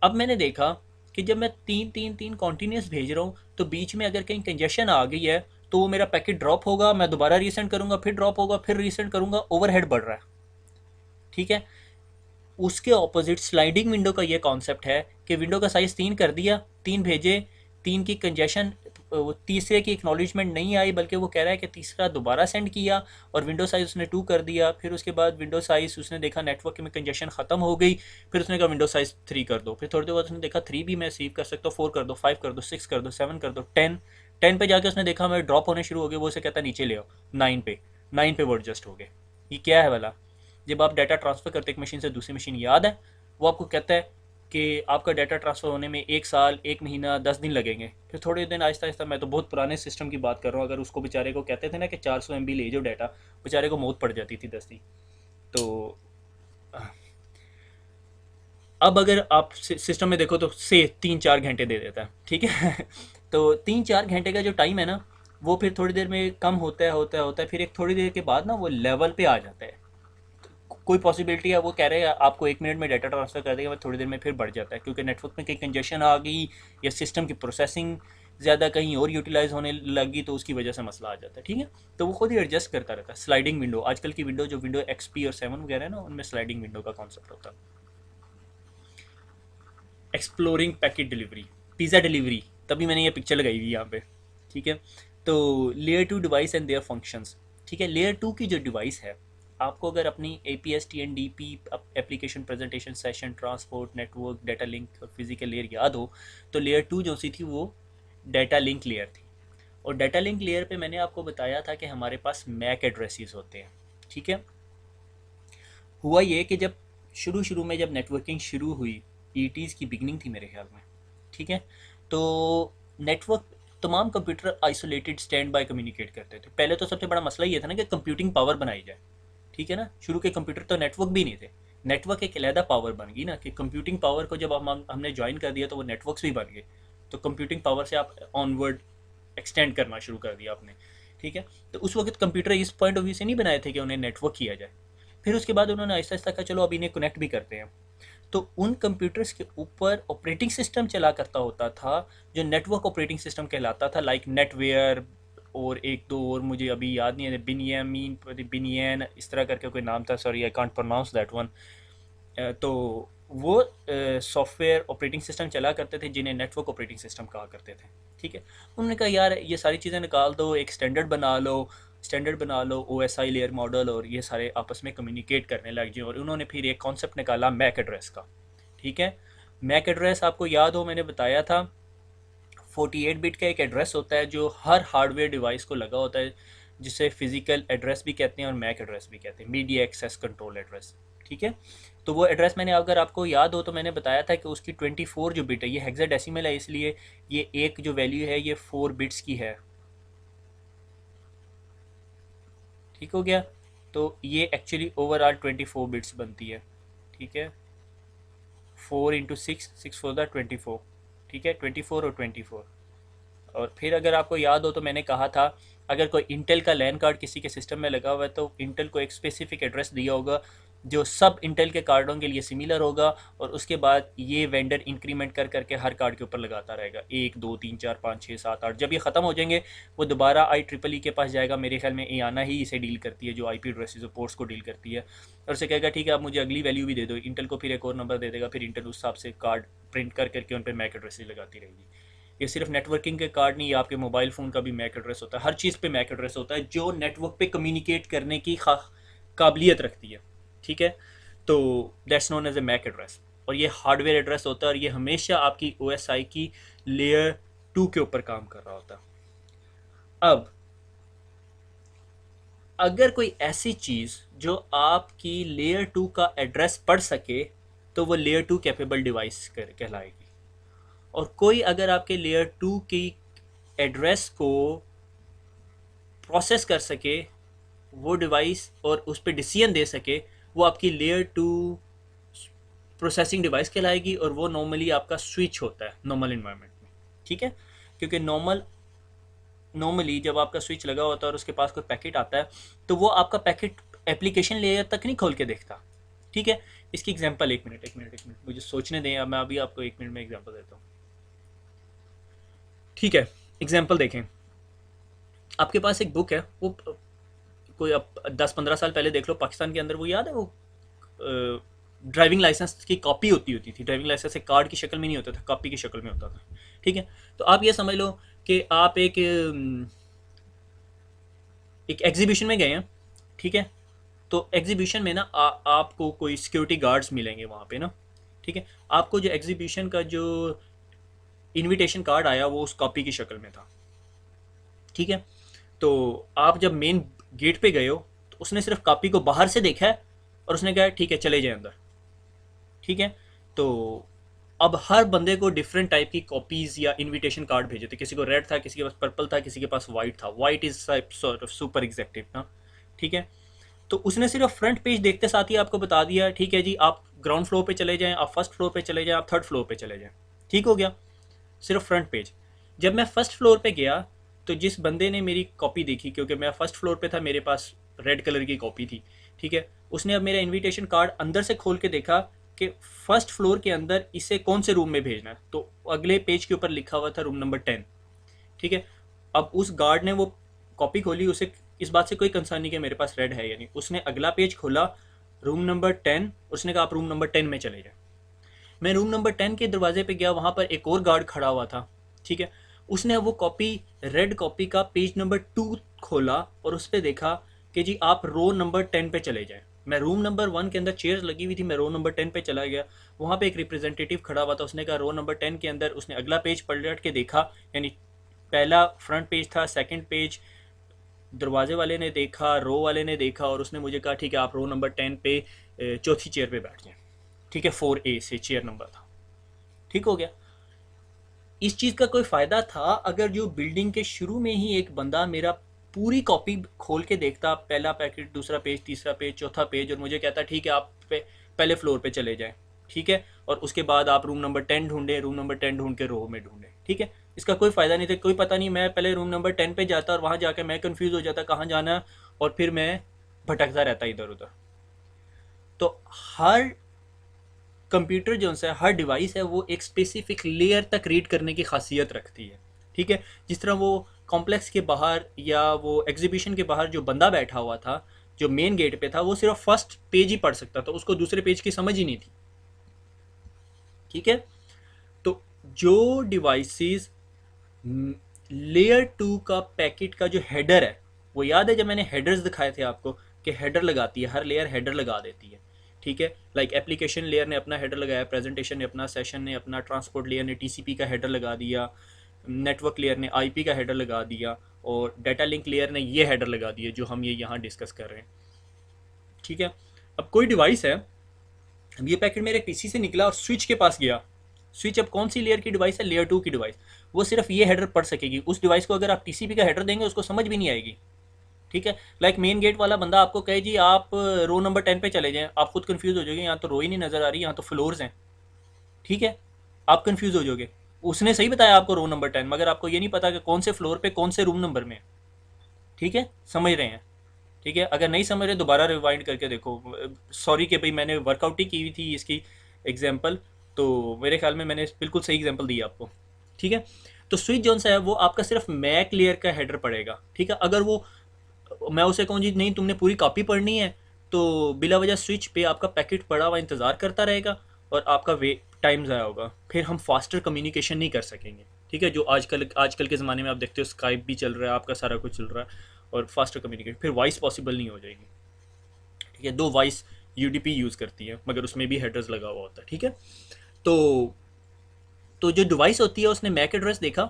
अब मैंने देखा कि जब मैं तीन तीन तीन कॉन्टीन्यूस भेज रहा हूँ तो बीच में अगर कहीं कंजेशन आ गई है तो वो मेरा पैकेट ड्रॉप होगा, मैं दोबारा रीसेंड करूँगा, फिर ड्रॉप होगा, फिर रीसेंड करूँगा, ओवरहेड बढ़ रहा है, ठीक है। उसके ऑपोजिट स्लाइडिंग विंडो का ये कॉन्सेप्ट है कि विंडो का साइज़ तीन कर दिया, तीन भेजे, तीन की कंजेशन, तीसरे की एक्नॉलेजमेंट नहीं आई बल्कि वो कह रहा है कि तीसरा दोबारा सेंड किया, और विंडो साइज़ उसने टू कर दिया, फिर उसके बाद विंडो साइज़ उसने देखा नेटवर्क में कंजेशन ख़त्म हो गई, फिर उसने कहा विंडो साइज़ थ्री कर दो, फिर थोड़ी देर बाद उसने देखा थ्री भी मैं रिसीव कर सकता हूँ, फोर कर दो, फाइव कर दो, सिक्स कर दो, सेवन कर दो, टेन, टेन पे जाके उसने देखा मैं ड्रॉप होने शुरू हो गए, वो उसे कहता नीचे ले आओ नाइन पे, नाइन पे वो एडजस्ट हो गए। ये क्या है वाला, जब आप डाटा ट्रांसफ़र करते एक मशीन से दूसरी मशीन, याद है वो आपको कहता है कि आपका डाटा ट्रांसफ़र होने में एक साल, एक महीना, 10 दिन लगेंगे, फिर थोड़े दिन आहिस्ता आहिस्ता, मैं तो बहुत पुराने सिस्टम की बात कर रहा हूँ, अगर उसको बेचारे को कहते थे ना कि 400 MB ले जाओ डाटा, बेचारे को मौत पड़ जाती थी 10 दिन। तो अब अगर आप सिस्टम में देखो तो से 3-4 घंटे दे देता है, ठीक है। तो 3-4 घंटे का जो टाइम है ना, वो फिर थोड़ी देर में कम होता है, फिर एक थोड़ी देर के बाद ना वो लेवल पे आ जाता है। कोई पॉसिबिलिटी है, वो कह रहे हैं आपको 1 मिनट में डाटा ट्रांसफ़र कर देगा, थोड़ी देर में फिर बढ़ जाता है, क्योंकि नेटवर्क में कहीं कंजेशन आ गई या सिस्टम की प्रोसेसिंग ज़्यादा कहीं और यूटिलाइज होने लगी तो उसकी वजह से मसला आ जाता है, ठीक है। तो वो खुद ही एडजस्ट करता रहता है। स्लाइडिंग विंडो, आजकल की विंडो जो विंडो XP और 7 वगैरह है ना, उनमें स्लाइडिंग विंडो का कॉन्सेप्ट होता है। Exploring packet delivery, pizza delivery, तभी मैंने ये पिक्चर लगाई हुई यहाँ पे, ठीक है। तो layer two devices and their functions, ठीक है। लेयर टू की जो डिवाइस है, आपको अगर अपनी APS TNDP application presentation session transport network data link और फिजिकल लेयर याद हो, तो लेयर टू जो सी थी वो डाटा लिंक लेयर थी। और डाटा लिंक लेयर पे मैंने आपको बताया था कि हमारे पास मैक एड्रेसेस होते हैं, ठीक है। हुआ ये कि जब शुरू शुरू में जब नेटवर्किंग शुरू हुई, ETs की बिगनिंग थी मेरे ख्याल में, ठीक है। तो नेटवर्क, तमाम computer isolated stand by communicate करते थे। पहले तो सबसे बड़ा मसला ये था ना कि कंप्यूटिंग पावर बनाई जाए, ठीक है ना। शुरू के कंप्यूटर तो नेटवर्क भी नहीं थे, नेटवर्क एक अलहदा पावर बन गई ना, कि कंप्यूटिंग पावर को जब हमने ज्वाइन कर दिया तो वो नेटवर्क्स भी बन गए। तो कंप्यूटिंग पावर से आप ऑनवर्ड एक्सटेंड करना शुरू कर दिया आपने, ठीक है। तो उस वक्त कंप्यूटर इस पॉइंट ऑफ व्यू से नहीं बनाए थे कि उन्हें नेटवर्क किया जाए। फिर उसके बाद उन्होंने आहिस्ता आहिस्ता कहा चलो अब इन्हें कनेक्ट भी करते हैं। तो उन कंप्यूटर्स के ऊपर ऑपरेटिंग सिस्टम चला करता होता था जो नेटवर्क ऑपरेटिंग सिस्टम कहलाता था, लाइक नेटवेयर, और एक दो और मुझे अभी याद नहीं है, बिनियामीन, बिनियन, इस तरह करके कोई नाम था, sorry I can't pronounce that one. तो वो सॉफ्टवेयर ऑपरेटिंग सिस्टम चला करते थे जिन्हें नेटवर्क ऑपरेटिंग सिस्टम कहा करते थे, ठीक है। उन्होंने कहा यार ये सारी चीज़ें निकाल दो, एक स्टैंडर्ड बना लो, स्टैंडर्ड बना लो, OSI लेयर मॉडल, और ये सारे आपस में कम्युनिकेट करने लग जाए। और उन्होंने फिर एक कॉन्सेप्ट निकाला मैक एड्रेस का, ठीक है। मैक एड्रेस आपको याद हो मैंने बताया था 48 बिट का एक एड्रेस होता है जो हर हार्डवेयर डिवाइस को लगा होता है, जिसे फिजिकल एड्रेस भी कहते हैं और मैक एड्रेस भी कहते हैं, मीडिया एक्सेस कंट्रोल एड्रेस, ठीक है। तो वो एड्रेस मैंने, अगर आपको याद हो तो मैंने बताया था कि उसकी 24 जो बिट है, ये हेक्साडेसिमल है, इसलिए ये एक जो वैल्यू है ये 4 बिट्स की है, ठीक हो गया। तो ये एक्चुअली ओवरऑल 24 बिट्स बनती है, ठीक है। 4 × 6, 6 4 = 24, ठीक है, 24 और 24। और फिर अगर आपको याद हो तो मैंने कहा था अगर कोई इंटेल का लैन कार्ड किसी के सिस्टम में लगा हुआ है तो इंटेल को एक स्पेसिफिक एड्रेस दिया होगा जो सब इंटेल के कार्डों के लिए सिमिलर होगा, और उसके बाद ये वेंडर इंक्रीमेंट कर करके हर कार्ड के ऊपर लगाता रहेगा, 1 2 3 4 5 6 7 8, जब ये ख़त्म हो जाएंगे वो दोबारा IEEE के पास जाएगा। मेरे ख्याल में एआना ही इसे डील करती है, जो IP एड्रेसेस और पोर्ट्स को डील करती है, और उसे कहेगा ठीक है आप मुझे अगली वैल्यू भी दे दो। इंटेल को फिर एक और नंबर दे देगा, फिर इंटेल उस हिसाब से कार्ड प्रिंट कर करके उन पर मैक एड्रेसेस लगाती रहेगी। ये सिर्फ नेटवर्किंग के कार्ड नहीं, ये आपके मोबाइल फ़ोन का भी मैक एड्रेस होता है, हर चीज़ पे मैक एड्रेस होता है जो नेटवर्क पे कम्युनिकेट करने की काबिलियत रखती है, ठीक है। तो that's known as a MAC address, और ये हार्डवेयर एड्रेस होता है, और ये हमेशा आपकी OSI की लेयर 2 के ऊपर काम कर रहा होता है। अब अगर कोई ऐसी चीज़ जो आपकी लेयर 2 का एड्रेस पढ़ सके तो वो लेयर 2 कैपेबल डिवाइस कहलाएगी। और कोई अगर आपके लेयर 2 की एड्रेस को प्रोसेस कर सके, वो डिवाइस, और उस पर डिसीजन दे सके, वो आपकी लेयर 2 प्रोसेसिंग डिवाइस कहलाएगी, और वो नॉर्मली आपका स्विच होता है नॉर्मल इन्वायरमेंट में, ठीक है। क्योंकि नॉर्मली जब आपका स्विच लगा होता है और उसके पास कोई पैकेट आता है तो वो आपका पैकेट एप्लीकेशन लेयर तक नहीं खोल के देखता। ठीक है, इसकी एग्जांपल, एक मिनट मुझे सोचने दें, अब मैं अभी आपको 1 मिनट में एग्जांपल देता हूँ। ठीक है, एग्जांपल देखें, आपके पास एक बुक है, वो कोई अब 10-15 साल पहले देख लो, पाकिस्तान के अंदर वो याद है, वो ड्राइविंग लाइसेंस की कॉपी होती थी। ड्राइविंग लाइसेंस एक कार्ड की शक्ल में नहीं होता था, कॉपी की शक्ल में होता था। ठीक है, तो आप ये समझ लो कि आप एक एग्जीबिशन में गए हैं। ठीक है, तो एग्जीबिशन में ना आपको कोई सिक्योरिटी गार्ड्स मिलेंगे वहाँ पे ना। ठीक है, आपको जो एग्जीबिशन का जो इनविटेशन कार्ड आया वो उस कॉपी की शक्ल में था। ठीक है, तो आप जब मेन गेट पे गए हो तो उसने सिर्फ कॉपी को बाहर से देखा है और उसने कहा ठीक है चले जाए अंदर। ठीक है, तो अब हर बंदे को डिफरेंट टाइप की कॉपीज या इनविटेशन कार्ड भेजे थे। किसी को रेड था, किसी के पास पर्पल था, किसी के पास वाइट था। White is sort of super executive ना। ठीक है, तो उसने सिर्फ फ्रंट पेज देखते साथ ही आपको बता दिया ठीक है जी आप ग्राउंड फ्लोर पे चले जाएं, आप फर्स्ट फ्लोर पे चले जाएं, आप थर्ड फ्लोर पे चले जाएं। ठीक हो गया, सिर्फ फ्रंट पेज। जब मैं फर्स्ट फ्लोर पे गया तो जिस बंदे ने मेरी कॉपी देखी, क्योंकि मैं फर्स्ट फ्लोर पे था, मेरे पास रेड कलर की कॉपी थी। ठीक है, उसने अब मेरा इनविटेशन कार्ड अंदर से खोल के देखा कि फर्स्ट फ्लोर के अंदर इसे कौन से रूम में भेजना है, तो अगले पेज के ऊपर लिखा हुआ था रूम नंबर 10। ठीक है, अब उस गार्ड ने वो कॉपी खोली, उसे इस बात से कोई कंसर्न नहीं कि मेरे पास रेड है, यानी उसने अगला पेज खोला, रूम नंबर 10, उसने कहा आप रूम नंबर 10 में चले जाए। मैं रूम नंबर 10 के दरवाजे पे गया, वहाँ पर एक और गार्ड खड़ा हुआ था। ठीक है, उसने वो कॉपी, रेड कॉपी का पेज नंबर 2 खोला और उस पर देखा कि जी आप रो नंबर 10 पे चले जाएं। मैं रूम नंबर 1 के अंदर चेयर्स लगी हुई थी, मैं रो नंबर 10 पे चला गया, वहाँ पे एक रिप्रेजेंटेटिव खड़ा हुआ था, उसने कहा रो नंबर 10 के अंदर, उसने अगला पेज पलट के देखा, यानी पहला फ्रंट पेज था, सेकंड पेज दरवाजे वाले ने देखा, रो वाले ने देखा, और उसने मुझे कहा ठीक है आप रो नंबर 10 पे चौथी चेयर पे बैठ जाएं। ठीक है, 4A से चेयर नंबर था। ठीक हो गया। इस चीज़ का कोई फ़ायदा था अगर जो बिल्डिंग के शुरू में ही एक बंदा मेरा पूरी कॉपी खोल के देखता, पहला पैकेट, दूसरा पेज, तीसरा पेज, चौथा पेज, और मुझे कहता ठीक है आप पहले फ्लोर पे चले जाएं। ठीक है, और उसके बाद आप रूम नंबर 10 ढूंढें, रूम नंबर 10 ढूंढ के रो में ढूंढें। ठीक है, इसका कोई फ़ायदा नहीं था, कोई पता नहीं, मैं पहले रूम नंबर 10 पे जाता और वहाँ जाकर मैं कंफ्यूज हो जाता कहाँ जाना है, और फिर मैं भटकता रहता इधर उधर। तो हर कंप्यूटर जो है, हर डिवाइस है, वो एक स्पेसिफिक लेयर तक रीड करने की खासियत रखती है। ठीक है, जिस तरह वो कॉम्प्लेक्स के बाहर या वो एग्जीबिशन के बाहर जो बंदा बैठा हुआ था जो मेन गेट पे था, वो सिर्फ फर्स्ट पेज ही पढ़ सकता था, उसको दूसरे पेज की समझ ही नहीं थी। ठीक है, तो जो डिवाइसेस लेयर 2 का पैकेट का जो हेडर है, वो याद है जब मैंने हेडर्स दिखाए थे आपको कि हेडर लगाती है, हर लेयर हेडर लगा देती है। ठीक है, लाइक एप्लीकेशन लेयर ने अपना हेडर लगाया, प्रेजेंटेशन ने अपना, सेशन ने अपना, ट्रांसपोर्ट लेयर ने टीसीपी का हेडर लगा दिया, नेटवर्क लेयर ने आईपी का हेडर लगा दिया, और डाटा लिंक लेयर ने ये हेडर लगा दिया जो हम ये यहाँ डिस्कस कर रहे हैं। ठीक है, अब कोई डिवाइस है, अब ये पैकेट मेरे पीसी से निकला और स्विच के पास गया। स्विच अब कौन सी लेयर की डिवाइस है? लेयर 2 की डिवाइस। वो सिर्फ ये हेडर पढ़ सकेगी। उस डिवाइस को अगर आप टीसीपी का हेडर देंगे उसको समझ भी नहीं आएगी। ठीक है, लाइक मेन गेट वाला बंदा आपको कहे जी आप रो नंबर 10 पे चले जाएं, आप खुद कंफ्यूज हो जाओगे, यहाँ तो रो ही नहीं नजर आ रही, यहाँ तो फ्लोर्स हैं। ठीक है, आप कंफ्यूज हो जाओगे। उसने सही बताया आपको रो नंबर 10, मगर आपको ये नहीं पता कि कौन से फ्लोर पे कौन से रूम नंबर में। ठीक है, समझ रहे हैं? ठीक है, अगर नहीं समझ रहे दोबारा रिवाइंड करके देखो। सॉरी कि भाई मैंने वर्कआउट ही की हुई थी इसकी एग्जाम्पल, तो मेरे ख्याल में मैंने बिल्कुल सही एग्जाम्पल दी आपको। ठीक है, तो स्विच जोन सा है वो आपका सिर्फ मैक लेयर का हेडर पड़ेगा। ठीक है, अगर वो, मैं उसे कहूँ जी नहीं तुमने पूरी कॉपी पढ़नी है, तो बिला वजह स्विच पे आपका पैकेट पड़ा हुआ इंतज़ार करता रहेगा और आपका वे टाइम ज़ाया होगा, फिर हम फास्टर कम्युनिकेशन नहीं कर सकेंगे। ठीक है, जो आजकल के ज़माने में आप देखते हो स्काइप भी चल रहा है, आपका सारा कुछ चल रहा है, और फास्टर कम्युनिकेशन, फिर वॉइस पॉसिबल नहीं हो जाएगी। ठीक है, दो वॉइस यूडीपी यूज़ करती है मगर उसमें भी हेडर्स लगा हुआ होता है। ठीक है, तो जो डिवाइस होती है उसने मैक एड्रेस देखा,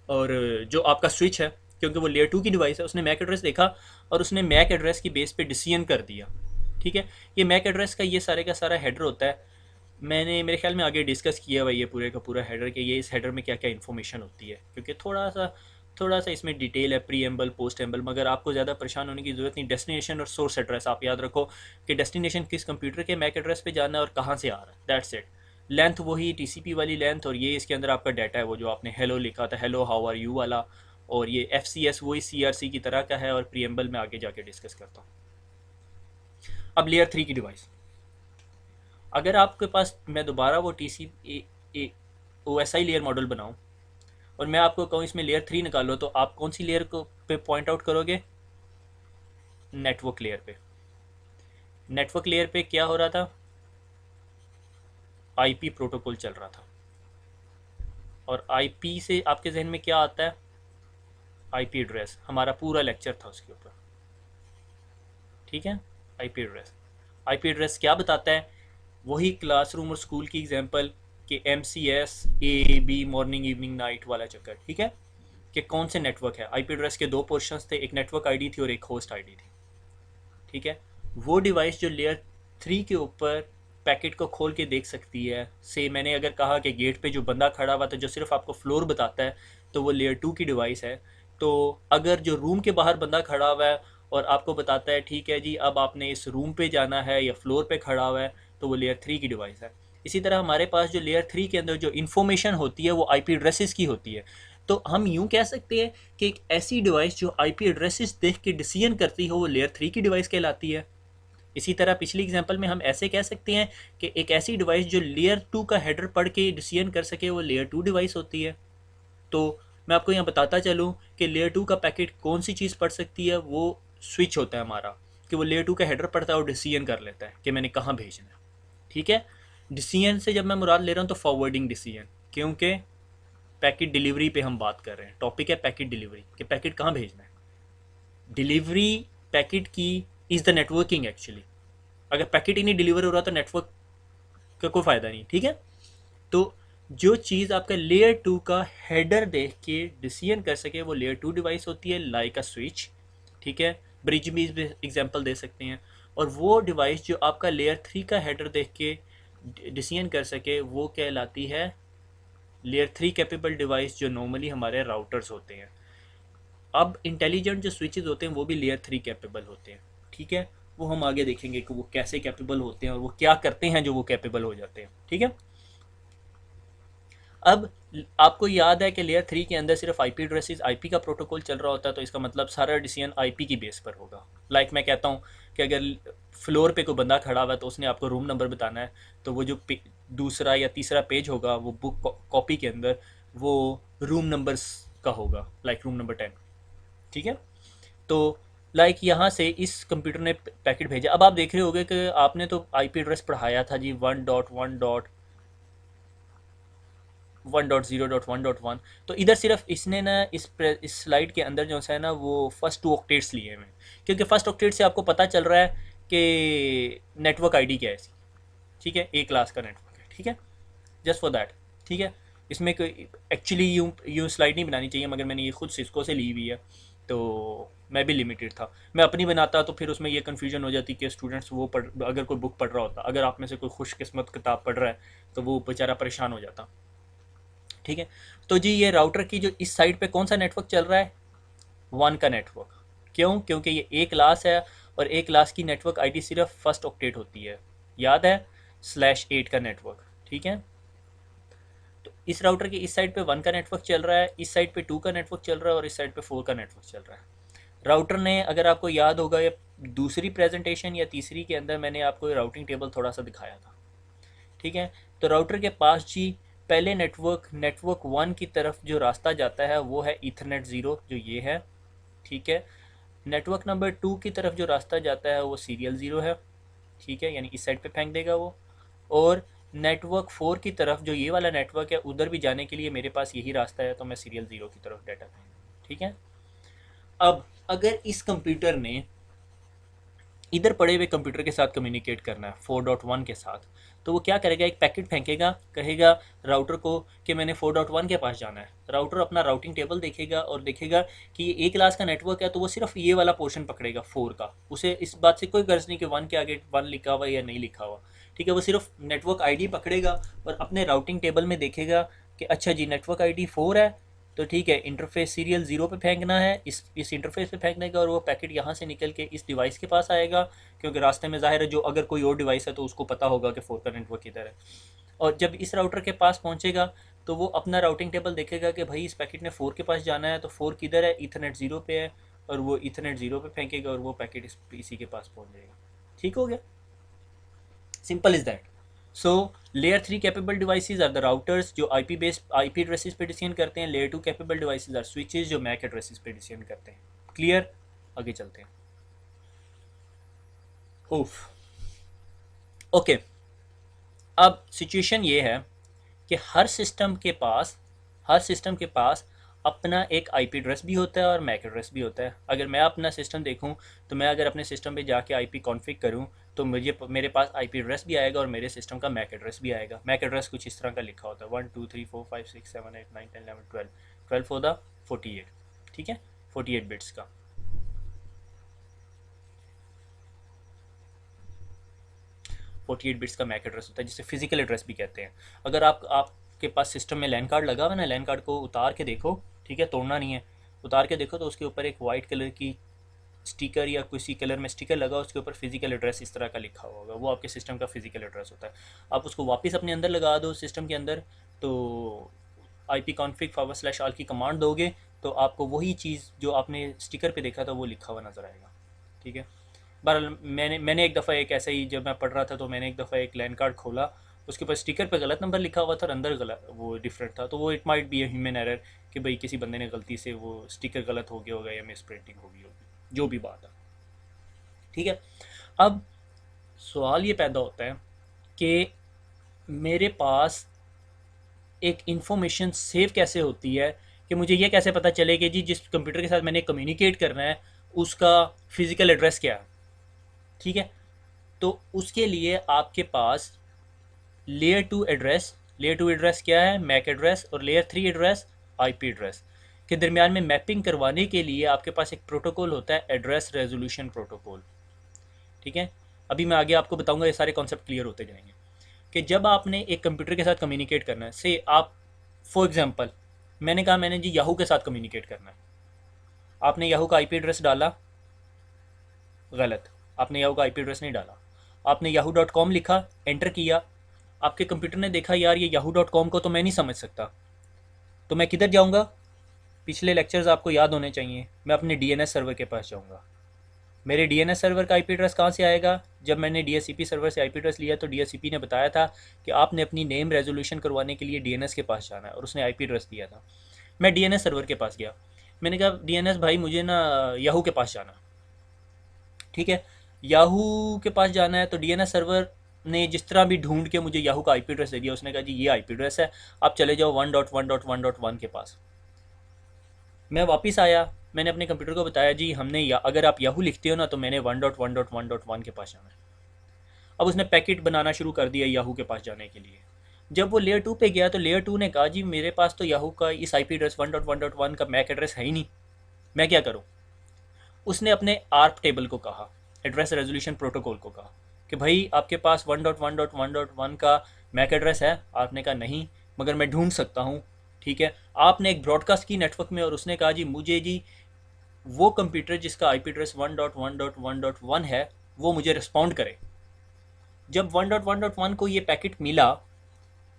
और जो आपका स्विच है क्योंकि वो लेयर 2 की डिवाइस है, उसने मैक एड्रेस देखा और उसने मैक एड्रेस की बेस पे डिसीजन कर दिया। ठीक है, ये मैक एड्रेस का ये सारे का सारा हेडर होता है। मैंने मेरे ख्याल में आगे डिस्कस किया हुआ ये पूरे का पूरा हेडर कि ये इस हेडर में क्या क्या इन्फॉर्मेशन होती है, क्योंकि थोड़ा सा इसमें डिटेल है, प्री एम्बल, पोस्ट एम्बल, मगर आपको ज़्यादा परेशान होने की ज़रूरत नहीं। डेस्टिनेशन और सोर्स एड्रेस आप याद रखो कि डेस्टिनेशन किस कंप्यूटर के मैक एड्रेस पे जाना है और कहाँ से आ रहा है, दैट्स इट। लेंथ वही टीसीपी वाली लेंथ, और ये इसके अंदर आपका डाटा है, वो जो आपने हेलो लिखा था, हेलो हाउ आर यू वाला। और ये एफसीएस वही सीआरसी की तरह का है, और प्रीएम्बल में आगे जाके डिस्कस करता हूँ। अब लेयर 3 की डिवाइस, अगर आपके पास, मैं दोबारा वो T C O S I layer model बनाऊँ और मैं आपको कहूँ इसमें लेयर 3 निकालो, तो आप कौन सी लेयर को पे पॉइंट आउट करोगे? नेटवर्क लेयर पे। नेटवर्क लेयर पे क्या हो रहा था? आईपी प्रोटोकॉल चल रहा था। और आईपी से आपके जहन में क्या आता है? IP address. हमारा पूरा लेक्चर था उसके ऊपर, ठीक है। आईपी एड्रेस, आईपी एड्रेस क्या बताता है? वही क्लासरूम और स्कूल की एग्जांपल कि M C S A B morning evening night वाला चक्कर, ठीक है। कि कौन से नेटवर्क है। आईपी एड्रेस के दो पोर्शंस थे, एक नेटवर्क आईडी थी और एक होस्ट आईडी थी, ठीक है। वो डिवाइस जो लेयर 3 के ऊपर पैकेट को खोल के देख सकती है, से मैंने अगर कहा कि गेट पे जो बंदा खड़ा हुआ था जो सिर्फ आपको फ्लोर बताता है, तो वो लेयर 2 की डिवाइस है। तो अगर जो रूम के बाहर बंदा खड़ा हुआ है और आपको बताता है ठीक है जी अब आपने इस रूम पे जाना है या फ्लोर पे खड़ा हुआ है, तो वो लेयर 3 की डिवाइस है। इसी तरह हमारे पास जो लेयर 3 के अंदर जो इन्फॉर्मेशन होती है वो आईपी एड्रेसेस की होती है। तो हम यूं कह सकते हैं कि एक ऐसी डिवाइस जो आईपी एड्रेसेस देख के डिसीजन करती हो वो लेयर 3 की डिवाइस कहलाती है। इसी तरह पिछली एग्जांपल में हम ऐसे कह सकते हैं कि एक ऐसी डिवाइस जो लेयर 2 का हेडर पढ़ के डिसीजन कर सके वो लेयर 2 डिवाइस होती है। तो मैं आपको यहाँ बताता चलूँ कि लेयर 2 का पैकेट कौन सी चीज़ पढ़ सकती है, वो स्विच होता है हमारा, कि वो लेयर 2 का हेडर पढ़ता है और डिसीजन कर लेता है कि मैंने कहाँ भेजना है, ठीक है। डिसीजन से जब मैं मुराद ले रहा हूँ तो फॉरवर्डिंग डिसीजन, क्योंकि पैकेट डिलीवरी पे हम बात कर रहे हैं। टॉपिक है पैकेट डिलीवरी, कि पैकेट कहाँ भेजना है। डिलीवरी पैकेट की इज़ द नेटवर्किंग एक्चुअली। अगर पैकेट ही नहीं डिलीवर हो रहा तो नेटवर्क का कोई फ़ायदा नहीं, ठीक है। तो जो चीज़ आपका लेयर 2 का हेडर देख के डिसीजन कर सके वो लेयर 2 डिवाइस होती है, लाइक अ स्विच, ठीक है। ब्रिज भी एग्जांपल दे सकते हैं। और वो डिवाइस जो आपका लेयर 3 का हेडर देख के डिसीजन कर सके वो कहलाती है लेयर 3 कैपेबल डिवाइस, जो नॉर्मली हमारे राउटर्स होते हैं। अब इंटेलिजेंट जो स्विचेस होते हैं वो भी लेयर 3 कैपेबल होते हैं, ठीक है। वो हम आगे देखेंगे कि वो कैसे कैपेबल होते हैं और वो क्या करते हैं जो वो कैपेबल हो जाते हैं, ठीक है। अब आपको याद है कि लेयर 3 के अंदर सिर्फ आईपी एड्रेसेस, आईपी का प्रोटोकॉल चल रहा होता है, तो इसका मतलब सारा डिसीजन आईपी की बेस पर होगा। लाइक मैं कहता हूँ कि अगर फ्लोर पे कोई बंदा खड़ा हुआ है तो उसने आपको रूम नंबर बताना है, तो वो जो दूसरा या तीसरा पेज होगा वो बुक कॉपी के अंदर वो रूम नंबर्स का होगा, लाइक रूम नंबर 10, ठीक है। तो लाइक यहाँ से इस कंप्यूटर ने पैकेट भेजा। अब आप देख रहे होगे कि आपने तो आईपी एड्रेस पढ़ाया था जी 1.1.1.0.1.1, तो इधर सिर्फ इसने ना इस स्लाइड के अंदर जो है ना वो फर्स्ट 2 ऑक्टेट्स लिए हैं, क्योंकि फर्स्ट ऑक्टेट से आपको पता चल रहा है कि नेटवर्क आईडी क्या है इसकी, ठीक है। ए क्लास का नेटवर्क है, ठीक है, जस्ट फॉर दैट, ठीक है। इसमें कोई एक्चुअली यूँ स्लाइड नहीं बनानी चाहिए, मगर मैंने ये खुद सिस्को से ली हुई है, तो मैं भी लिमिटेड था। मैं अपनी बनाता तो फिर उसमें ये कन्फ्यूजन हो जाती कि स्टूडेंट्स वो पढ़, अगर कोई बुक पढ़ रहा होता, अगर आप में से कोई खुशकिस्मत किताब पढ़ रहा है तो वो बेचारा परेशान हो जाता, ठीक है। तो जी ये राउटर की जो इस साइड पे कौन सा नेटवर्क चल रहा है? 1 का नेटवर्क। क्यों? क्योंकि ये ए क्लास है और ए क्लास की नेटवर्क आईडी सिर्फ फर्स्ट ऑक्टेट होती है, याद है, /8 का नेटवर्क, ठीक है। तो इस राउटर की इस साइड पे 1 का नेटवर्क चल रहा है, इस साइड पे 2 का नेटवर्क चल रहा है और इस साइड पे 4 का नेटवर्क चल रहा है। राउटर ने, अगर आपको याद होगा, या दूसरी प्रेजेंटेशन या तीसरी के अंदर मैंने आपको राउटिंग टेबल थोड़ा सा दिखाया था, ठीक है। तो राउटर के पास जी पहले नेटवर्क 1 की तरफ जो रास्ता जाता है वो है ईथरनेट 0, जो ये है, ठीक है। नेटवर्क नंबर 2 की तरफ जो रास्ता जाता है वो सीरियल 0 है, ठीक है, यानी इस साइड पे फेंक देगा वो। और नेटवर्क 4 की तरफ जो ये वाला नेटवर्क है उधर भी जाने के लिए मेरे पास यही रास्ता है, तो मैं सीरियल 0 की तरफ डाटा फेंक, ठीक है। अब अगर इस कंप्यूटर ने इधर पड़े हुए कंप्यूटर के साथ कम्युनिकेट करना है 4.1 के साथ, तो वो क्या करेगा, एक पैकेट फेंकेगा, कहेगा राउटर को कि मैंने 4.1 के पास जाना है। राउटर अपना राउटिंग टेबल देखेगा और देखेगा कि ये ए क्लास का नेटवर्क है, तो वो सिर्फ ये वाला पोर्शन पकड़ेगा 4 का, उसे इस बात से कोई गर्ज नहीं कि 1 के आगे 1 लिखा हुआ या नहीं लिखा हुआ, ठीक है। वो सिर्फ नेटवर्क आईडी पकड़ेगा और अपने राउटिंग टेबल में देखेगा कि अच्छा जी नेटवर्क आईडी 4 है, तो ठीक है, इंटरफेस सीरियल 0 पे फेंकना है, इस इंटरफेस पे फेंकने का, और वो पैकेट यहाँ से निकल के इस डिवाइस के पास आएगा, क्योंकि रास्ते में ज़ाहिर है जो अगर कोई और डिवाइस है तो उसको पता होगा कि 4 का नेटवर्क किधर है। और जब इस राउटर के पास पहुंचेगा तो वो अपना राउटिंग टेबल देखेगा कि भाई इस पैकेट ने 4 के पास जाना है, तो 4 किधर है, ईथरनेट 0 पे है, और वो ईथरनेट 0 पे फेंकेगा और वो पैकेट इस पीसी के पास पहुंच जाएगा। ठीक हो गया, simple is that. So layer 3 capable devices are the routers जो आईपी बेस्ड आईपी एड्रेसेस पे डिसीजन करते हैं। Layer 2 capable devices are switches जो मैक एड्रेसेस पे डिसीजन करते हैं। क्लियर, आगे चलते हैं। ओफ, ओके, अब सिचुएशन ये है कि हर सिस्टम के पास अपना एक आईपी एड्रेस भी होता है और मैक एड्रेस भी होता है। अगर मैं अपना सिस्टम देखूं तो मैं अगर अपने सिस्टम पे जाके आईपी कॉन्फ़िग करूं तो मेरे पास आईपी एड्रेस भी आएगा और मेरे सिस्टम का मैक एड्रेस भी आएगा। मैक एड्रेस कुछ इस तरह का लिखा होता है 1 2 3 4 5 6 7 8 9 10 11 12 12 फॉर द 48। ठीक है, 48 बिट्स का। 48 बिट्स का मैक एड्रेस होता है जिसे फिजिकल एड्रेस भी कहते हैं। अगर आपके पास सिस्टम में लैन कार्ड लगा हुआ है ना, लैन कार्ड को उतार के देखो, ठीक है, तोड़ना नहीं है, उतार के देखो तो उसके ऊपर एक वाइट कलर की स्टिकर या किसी कलर में स्टिकर लगा, उसके ऊपर फिजिकल एड्रेस इस तरह का लिखा हुआ होगा, वो आपके सिस्टम का फिजिकल एड्रेस होता है। आप उसको वापस अपने अंदर लगा दो सिस्टम के अंदर, तो ip config/all की कमांड दोगे तो आपको वही चीज़ जो आपने स्टिकर पे देखा था वो लिखा हुआ नज़र आएगा। ठीक है, बहरहाल मैंने एक दफ़ा एक ऐसा ही, जब मैं पढ़ रहा था तो मैंने एक दफ़ा एक लैंड कार्ड खोला, उसके ऊपर स्टिकर पे गलत नंबर लिखा हुआ था और अंदर गलत वो डिफरेंट था, तो वो it might be a human error कि भाई किसी बंदे ने गलती से वो स्टिकर गलत हो गया होगा या मिस प्रिंटिंग हो गई होगी, जो भी बात है। ठीक है, अब सवाल ये पैदा होता है कि मेरे पास एक इंफॉर्मेशन सेव कैसे होती है, कि मुझे ये कैसे पता चले कि जी जिस कंप्यूटर के साथ मैंने कम्युनिकेट करना है उसका फिज़िकल एड्रेस क्या है। ठीक है, तो उसके लिए आपके पास लेयर 2 एड्रेस क्या है, मैक एड्रेस, और लेयर 3 एड्रेस आईपी एड्रेस के दरमियान में मैपिंग करवाने के लिए आपके पास एक प्रोटोकॉल होता है, एड्रेस रेजोल्यूशन प्रोटोकॉल। ठीक है, अभी मैं आगे आपको बताऊंगा, ये सारे कॉन्सेप्ट क्लियर होते जाएंगे कि जब आपने एक कंप्यूटर के साथ कम्युनिकेट करना है, से आप फॉर एग्जांपल मैंने कहा मैंने जी याहू के साथ कम्युनिकेट करना है, आपने याहू का आईपी एड्रेस डाला, गलत, आपने याहू का आईपी एड्रेस नहीं डाला, आपने yahoo.com लिखा, एंटर किया, आपके कंप्यूटर ने देखा यार ये yahoo.com को तो मैं नहीं समझ सकता, तो मैं किधर जाऊंगा, पिछले लेक्चर्स आपको याद होने चाहिए, मैं अपने डीएनएस सर्वर के पास जाऊंगा। मेरे डीएनएस सर्वर का आईपी एड्रेस कहाँ से आएगा, जब मैंने डीएससीपी सर्वर से आईपी एड्रेस लिया तो डीएससीपी ने बताया था कि आपने अपनी नेम रेजोल्यूशन करवाने के लिए डीएनएस के पास जाना है, और उसने आईपी एड्रेस दिया था। मैं डीएनएस सर्वर के पास गया, मैंने कहा डीएनएस भाई मुझे ना याहू के पास जाना। ठीक है, याहू के पास जाना है, तो डीएनएस सर्वर ने जिस तरह भी ढूंढ के मुझे याहू का आईपी एड्रेस दे दिया, उसने कहा जी ये आईपी एड्रेस है, आप चले जाओ 1.1.1.1 के पास। मैं वापस आया, मैंने अपने कंप्यूटर को बताया जी हमने अगर आप याहू लिखते हो ना तो मैंने 1.1.1.1 के पास जाना है। अब उसने पैकेट बनाना शुरू कर दिया याहू के पास जाने के लिए। जब वो लेयर 2 पे गया तो लेयर 2 ने कहा जी मेरे पास तो याहू का इस आईपी एड्रेस 1.1.1 का मैक एड्रेस है ही नहीं, मैं क्या करूँ। उसने अपने आर्प टेबल को कहा, एड्रेस रेजोल्यूशन प्रोटोकॉल को कहा कि भाई आपके पास 1.1.1.1 का मैक एड्रेस है, आपने कहा नहीं मगर मैं ढूंढ सकता हूँ। ठीक है, आपने एक ब्रॉडकास्ट की नेटवर्क में और उसने कहा जी मुझे जी वो कंप्यूटर जिसका आईपी एड्रेस 1.1.1.1 है वो मुझे रिस्पॉन्ड करे। जब 1.1.1 को ये पैकेट मिला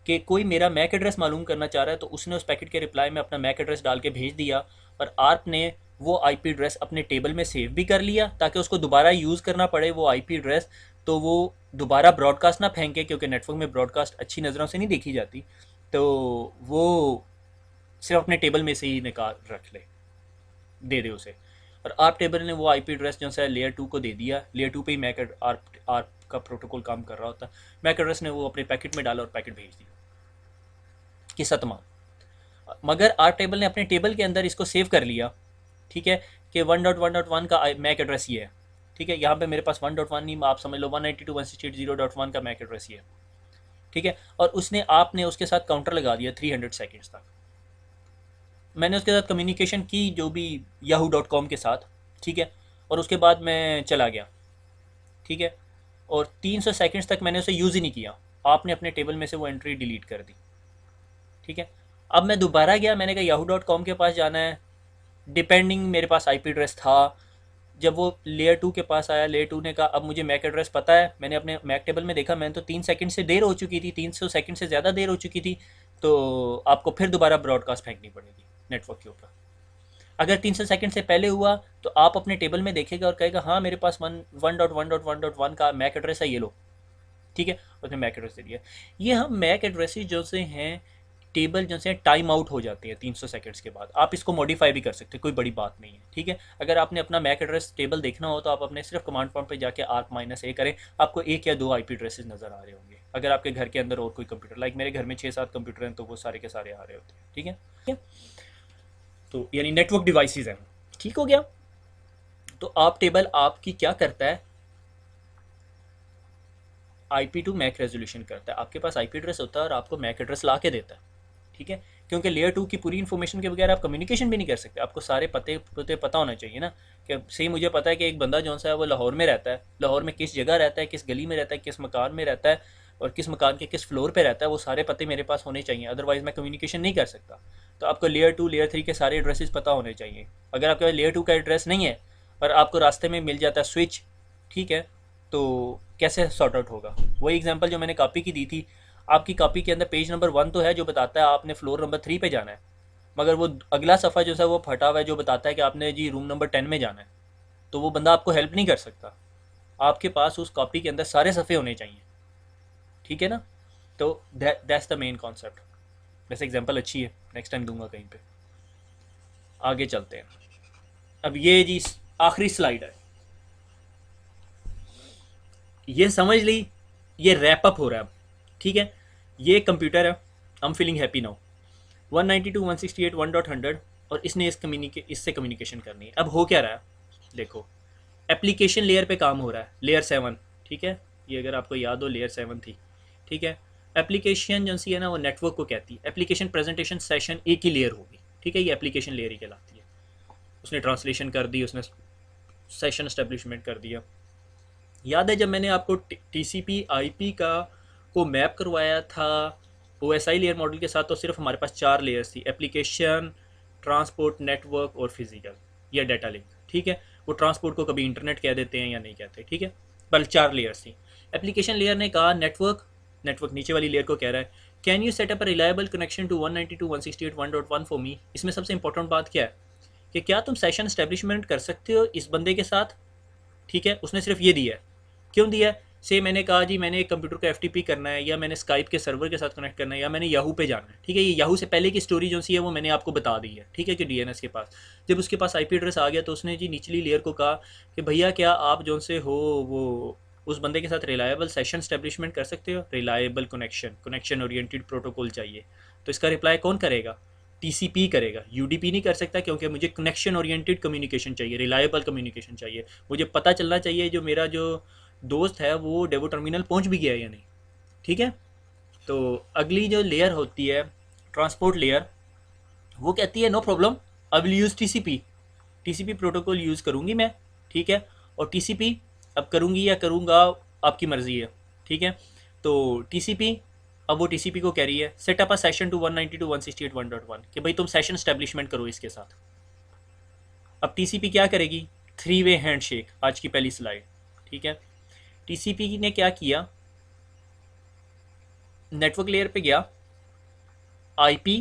कि कोई मेरा मैक एड्रेस मालूम करना चाह रहा है, तो उसने उस पैकेट के रिप्लाई में अपना मैक एड्रेस डाल के भेज दिया, और आर्प ने वो आईपी एड्रेस अपने टेबल में सेव भी कर लिया ताकि उसको दोबारा यूज़ करना पड़े वो आईपी एड्रेस, तो वो दोबारा ब्रॉडकास्ट ना फेंके, क्योंकि नेटवर्क में ब्रॉडकास्ट अच्छी नज़रों से नहीं देखी जाती, तो वो सिर्फ अपने टेबल में से ही निकाल रख ले, दे दे उसे। और आर्प टेबल ने वो आईपी एड्रेस जो है लेयर 2 को दे दिया, लेयर 2 पे ही मैक आर्प आर्प का प्रोटोकॉल काम कर रहा होता है। मैक एड्रेस ने वो अपने पैकेट में डाला और पैकेट भेज दिया, किस्सा तमाम। मगर आर्प टेबल ने अपने टेबल के अंदर इसको सेव कर लिया, ठीक है, कि 1.1.1 का मैक एड्रेस ये है। ठीक है, यहाँ पे मेरे पास 1.1 नहीं, आप समझ लो 192.168.0.1 का मैक एड्रेस ये है। ठीक है, और उसने आपने उसके साथ काउंटर लगा दिया 300 सेकेंड्स तक। मैंने उसके साथ कम्युनिकेशन की जो भी yahoo.com के साथ, ठीक है, और उसके बाद मैं चला गया। ठीक है, और 300 सेकेंड्स तक मैंने उसे यूज़ ही नहीं किया, आपने अपने टेबल में से वो एंट्री डिलीट कर दी। ठीक है, अब मैं दोबारा गया, मैंने कहा yahoo.com के पास जाना है, डिपेंडिंग मेरे पास आईपी एड्रेस था, जब वो लेयर 2 के पास आया, लेयर 2 ने कहा अब मुझे मैक एड्रेस पता है, मैंने अपने मैक टेबल में देखा, मैंने तो 3 सेकंड से देर हो चुकी थी, 300 सेकंड से ज़्यादा देर हो चुकी थी, तो आपको फिर दोबारा ब्रॉडकास्ट फेंकनी पड़ेगी नेटवर्क के ऊपर। अगर 300 सेकंड से पहले हुआ तो आप अपने टेबल में देखेगा और कहेगा हाँ मेरे पास 1.1.1.1 का मैक एड्रेस है, ये लो, ठीक है, उसने मैक एड्रेस दे दिया। ये हम मैक एड्रेसेस जो से हैं टेबल जो से टाइम आउट हो जाते हैं 300 सेकंड्स के बाद, आप इसको मॉडिफाई भी कर सकते हैं, कोई बड़ी बात नहीं है, ठीक है। अगर आपने अपना मैक एड्रेस टेबल देखना हो तो आप अपने सिर्फ कमांड प्रॉम्प्ट पे जाके ARC-A करें, आपको 1 या 2 IP एड्रेसेस नज़र आ रहे होंगे। अगर आपके घर के अंदर और कोई कंप्यूटर, लाइक मेरे घर में 6-7 कंप्यूटर हैं तो वो सारे के सारे आ रहे होते हैं, ठीक है, ठीक है? तो यानी नेटवर्क डिवाइसेस हैं, ठीक हो गया। तो आप टेबल आपकी क्या करता है, IP टू मैक रेजोल्यूशन करता है, आपके पास IP एड्रेस होता है और आपको मैक एड्रेस ला के देता है, ठीक है। क्योंकि लेयर 2 की पूरी इन्फॉर्मेशन के बगैर आप कम्युनिकेशन भी नहीं कर सकते, आपको सारे पते पता होना चाहिए ना, कि सही मुझे पता है कि एक बंदा जो सा है वो लाहौर में रहता है, लाहौर में किस जगह रहता है, किस गली में रहता है, किस मकान में रहता है और किस मकान के किस फ्लोर पे रहता है, वो सारे पते मेरे पास होने चाहिए, अदरवाइज़ मैं कम्युनिकेशन नहीं कर सकता। तो आपको लेयर 2 लेयर 3 के सारे एड्रेसेस पता होने चाहिए। अगर आपके पास लेयर 2 का एड्रेस नहीं है पर आपको रास्ते में मिल जाता है स्विच, ठीक है, तो कैसे सॉर्ट आउट होगा? वही एग्जांपल जो मैंने कॉपी की दी थी, आपकी कॉपी के अंदर पेज नंबर 1 तो है जो बताता है आपने फ्लोर नंबर 3 पे जाना है, मगर वो अगला सफ़ा जो है वो फटा हुआ है जो बताता है कि आपने जी रूम नंबर 10 में जाना है, तो वो बंदा आपको हेल्प नहीं कर सकता। आपके पास उस कॉपी के अंदर सारे सफ़े होने चाहिए, ठीक है ना। तो दैट्स द मेन कॉन्सेप्ट। वैसे एग्जांपल अच्छी है, नेक्स्ट टाइम दूंगा कहीं पे। आगे चलते हैं। अब ये जी आखिरी स्लाइड है, ये समझ ली, ये रैप अप हो रहा है अब, ठीक है। ये कंप्यूटर है, I am feeling happy now, 192.168.1.100 और इसने इससे कम्युनिकेशन करनी है। अब हो क्या रहा है देखो, एप्लीकेशन लेयर पे काम हो रहा है, लेयर 7, ठीक है, ये अगर आपको याद हो लेयर 7 थी, ठीक है। एप्लीकेशन जो सी है ना वो नेटवर्क को कहती है, एप्लीकेशन प्रेजेंटेशन सेशन एक ही लेयर होगी, ठीक है, ये एप्लीकेशन लेयर ही कहलाती है। उसने ट्रांसलेशन कर दी, उसने सेशन एस्टेब्लिशमेंट कर दिया। याद है जब मैंने आपको TCP IP का को मैप करवाया था OSI लेयर मॉडल के साथ, तो सिर्फ हमारे पास 4 लेयर्स थी, एप्लीकेशन, ट्रांसपोर्ट, नेटवर्क और फिजिकल या डाटा लिंक, ठीक है। वो ट्रांसपोर्ट को कभी इंटरनेट कह देते हैं या नहीं कहते, ठीक है, बल 4 लेयर्स थी। एप्लीकेशन लेयर ने कहा नेटवर्क नीचे वाली लेयर को कह रहा है can you set up a reliable connection to 192.168.1.1 for me. इसमें सबसे इंपॉर्टेंट बात क्या है कि क्या तुम सेशन एस्टेब्लिशमेंट कर सकते हो इस बंदे के साथ, ठीक है। उसने सिर्फ ये दिया है, क्यों दिया है? से मैंने कहा जी मैंने एक कंप्यूटर को FTP करना है, या मैंने स्काइप के सर्वर के साथ कनेक्ट करना है, या मैंने याहू पे जाना है, ठीक है। ये याहू से पहले की स्टोरी जो सी है वो मैंने आपको बता दी है, ठीक है, कि DNS के पास जब उसके पास IP एड्रेस आ गया तो उसने जी निचली लेयर को कहा कि भैया क्या आप जो से हो वो उस बंदे के साथ रिलायबल सेशन स्टैब्लिशमेंट कर सकते हो, रिलायबल कनेक्शन ओरिएंटेड प्रोटोकॉल चाहिए। तो इसका रिप्लाई कौन करेगा? TCP करेगा, UDP नहीं कर सकता, क्योंकि मुझे कनेक्शन ओरिएंटेड कम्युनिकेशन चाहिए, रिलायबल कम्युनिकेशन चाहिए, मुझे पता चलना चाहिए जो मेरा जो दोस्त है वो डेवो टर्मिनल पहुंच भी गया है या नहीं, ठीक है। तो अगली जो लेयर होती है ट्रांसपोर्ट लेयर, वो कहती है no problem, I will use TCP protocol use करूँगी मैं, ठीक है। और TCP अब करूँगी या करूँगा आपकी मर्ज़ी है, ठीक है। तो TCP अब वो TCP को कह रही है set up a session to 192.168.1.1 कि भाई तुम सेशन स्टैब्लिशमेंट करो इसके साथ। अब TCP क्या करेगी? 3 वे हैंडशेक, आज की पहली स्लाइड, ठीक है। TCP ने क्या किया, नेटवर्क लेयर पे गया, IP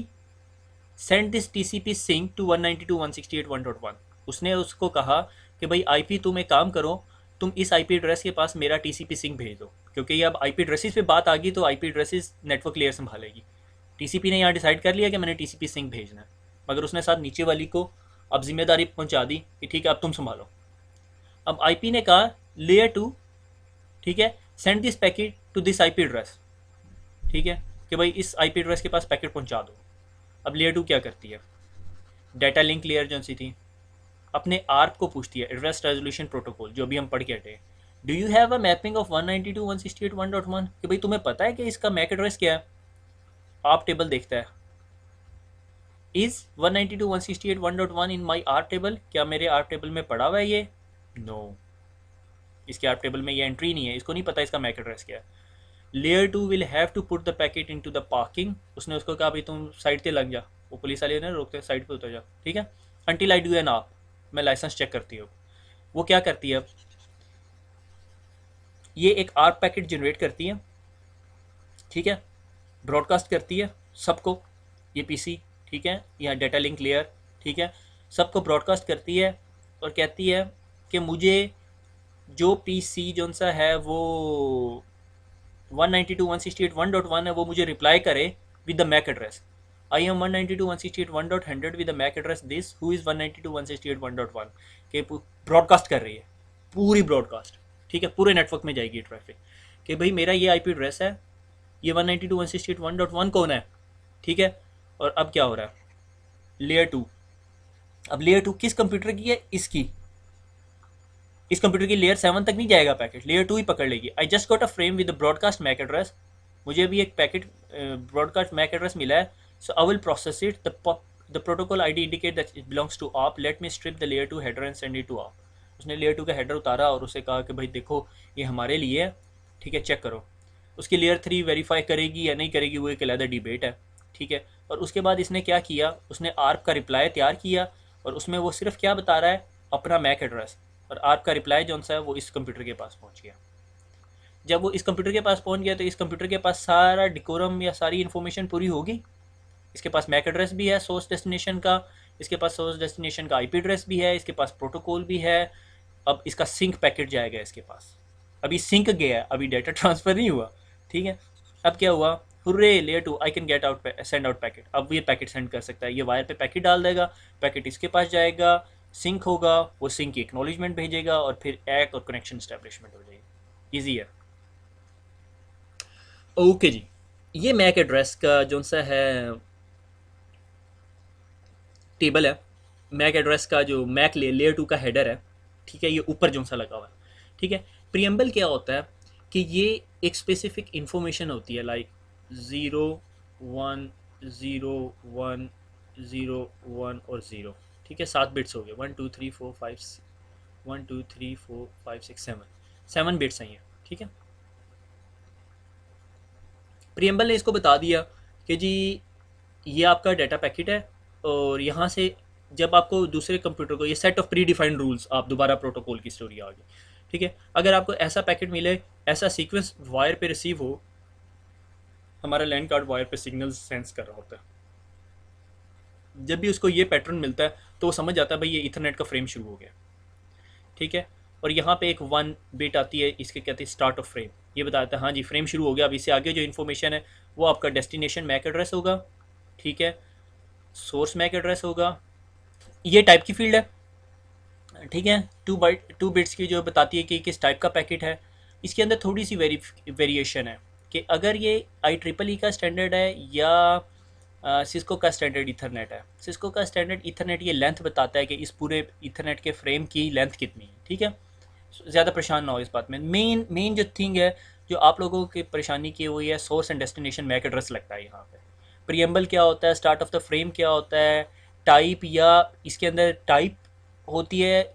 send this TCP sync to 192.168.1.1। उसने उसको कहा कि भाई IP तुम एक काम करो, तुम इस IP एड्रेस के पास मेरा TCP सिंक भेज दो, क्योंकि ये अब IP एड्रेसेस पे बात आ गई तो IP एड्रेसेस नेटवर्क लेयर संभालेगी। TCP ने यहाँ डिसाइड कर लिया कि मैंने TCP सिंक भेजना है, मगर उसने साथ नीचे वाली को अब जिम्मेदारी पहुँचा दी कि ठीक है अब तुम संभालो। अब IP ने कहा लेयर 2, ठीक है, send this packet to this IP address, ठीक है, कि भाई इस IP एड्रेस के पास पैकेट पहुंचा दो। अब लेयर 2 क्या करती है, डाटा लिंक लेयर जो सी थी अपने ARP को पूछती है, एड्रेस रेजोल्यूशन प्रोटोकॉल, जो भी हम पढ़ के हटे, do you have a mapping of 192.168.1.1 कि भाई तुम्हें पता है कि इसका मैक एड्रेस क्या है। आप टेबल देखता है, is 192.168.1.1 in my ARP table, क्या मेरे ARP टेबल में पड़ा हुआ है ये? नो, इसके ARP टेबल में ये एंट्री नहीं है, इसको नहीं पता इसका मैक एड्रेस क्या है। Layer 2 will have to put the packet into the parking, उसने उसको कहा भाई तुम साइड पे लग जा, वो पुलिस वाले ने रोकते साइड पे उतर जा, ठीक है, अंटिल आई डू एन आप, मैं लाइसेंस चेक करती हूँ। वो क्या करती है, ये एक आर्प पैकेट जनरेट करती है, ठीक है, ब्रॉडकास्ट करती है सबको, ये पीसी, ठीक है, या डेटा लिंक लेयर, ठीक है, सबको ब्रॉडकास्ट करती है और कहती है कि मुझे जो पीसी जो सा है वो 192.168.1.1 है, वो मुझे रिप्लाई करे with the MAC address, I am 192.168.1.100 with the MAC address this who is 192.168.1.1 के ब्रॉडकास्ट कर रही है, पूरी ब्रॉडकास्ट, ठीक है, पूरे नेटवर्क में जाएगी ट्रैफिक कि भाई मेरा ये आईपी एड्रेस है, ये 192.168.1.1 कौन है, ठीक है। और अब क्या हो रहा है, लेयर टू, अब लेयर टू किस कंप्यूटर की है, इसकी, इस कंप्यूटर की लेयर 7 तक नहीं जाएगा पैकेट, लेयर 2 ही पकड़ लेगी। I just got a frame with broadcast MAC address, मुझे अभी एक पैकेट ब्रॉडकास्ट मैक एड्रेस मिला है, so I will process it, the protocol I D indicate that it belongs to आप, let me strip the layer 2 header and send it to आप। उसने layer 2 का header उतारा और उसे कहा कि भाई देखो ये हमारे लिए है, ठीक है, चेक करो। उसकी लेयर 3 वेरीफाई करेगी या नहीं करेगी वो एक अलग डिबेट है, ठीक है। और उसके बाद इसने क्या किया, उसने आर्प का रिप्लाई तैयार किया और उसमें वो सिर्फ क्या बता रहा है, अपना मैक एड्रेस, और आपका रिप्लाई जो सा है वो इस कंप्यूटर के पास पहुंच गया। जब वो इस कंप्यूटर के पास पहुंच गया तो इस कंप्यूटर के पास सारा डिकोरम या सारी इन्फॉर्मेशन पूरी होगी, इसके पास मैक एड्रेस भी है सोर्स डेस्टिनेशन का, इसके पास सोर्स डेस्टिनेशन का आईपी एड्रेस भी है, इसके पास प्रोटोकॉल भी है। अब इसका सिंक पैकेट जाएगा इसके पास, अभी सिंक गया है, अभी डेटा ट्रांसफर नहीं हुआ, ठीक है। अब क्या हुआ, hurray layer 2 I can get out send out packet, अब ये पैकेट सेंड कर सकता है, ये वायर पे पैकेट डाल देगा, पैकेट इसके पास जाएगा, सिंक होगा, वो सिंक की एक्नॉलेजमेंट भेजेगा और फिर एक और कनेक्शन स्टैब्लिशमेंट हो जाएगी, ईजी है। ओके जी, ये मैक एड्रेस का जो सा है टेबल है, मैक एड्रेस का जो मैक लेयर 2 का हेडर है, ठीक है, ये ऊपर जो सा लगा हुआ है, ठीक है। प्रियम्बल क्या होता है कि ये एक स्पेसिफिक इंफॉर्मेशन होती है, लाइक 0 1 0 1 0 1 और 0, ठीक है, 7 बिट्स हो गए, 1 2 3 4 5 1 2 3 4 5 6 7 बिट्स हैं ये, ठीक है। प्रियम्बल ने इसको बता दिया कि जी ये आपका डाटा पैकेट है और यहाँ से जब आपको दूसरे कंप्यूटर को, ये set of pre defined rules, आप दोबारा प्रोटोकॉल की स्टोरी आ गई, ठीक है। अगर आपको ऐसा पैकेट मिले, ऐसा सीक्वेंस वायर पे रिसीव हो, हमारा लैंड कार्ड वायर पे सिग्नल सेंस कर रहा होता है, जब भी उसको ये पैटर्न मिलता है तो वो समझ जाता है भाई ये इथरनेट का फ्रेम शुरू हो गया, ठीक है। और यहाँ पे एक 1 बिट आती है, इसके कहते हैं स्टार्ट ऑफ फ्रेम, ये बताता है हाँ जी फ्रेम शुरू हो गया, अब इससे आगे जो इन्फॉर्मेशन है वो आपका डेस्टिनेशन मैक एड्रेस होगा, ठीक है, सोर्स मैक एड्रेस होगा, ये टाइप की फील्ड है, ठीक है, 2 बिट्स की जो बताती है कि किस टाइप का पैकेट है। इसके अंदर थोड़ी सी वेरिएशन है कि अगर ये IEEE का स्टैंडर्ड है या सिस्को का स्टैंडर्ड इथरनेट है। सिस्को का स्टैंडर्ड इथरनेट ये लेंथ बताता है कि इस पूरे इथरनेट के फ्रेम की लेंथ कितनी है, ठीक है। ज़्यादा परेशान ना हो इस बात में, मेन जो थिंग है जो आप लोगों की परेशानी की वो ये है, source and destination MAC address लगता है यहाँ पे। प्रियम्बल क्या होता है, स्टार्ट ऑफ द फ्रेम क्या होता है, टाइप, या इसके अंदर टाइप होती है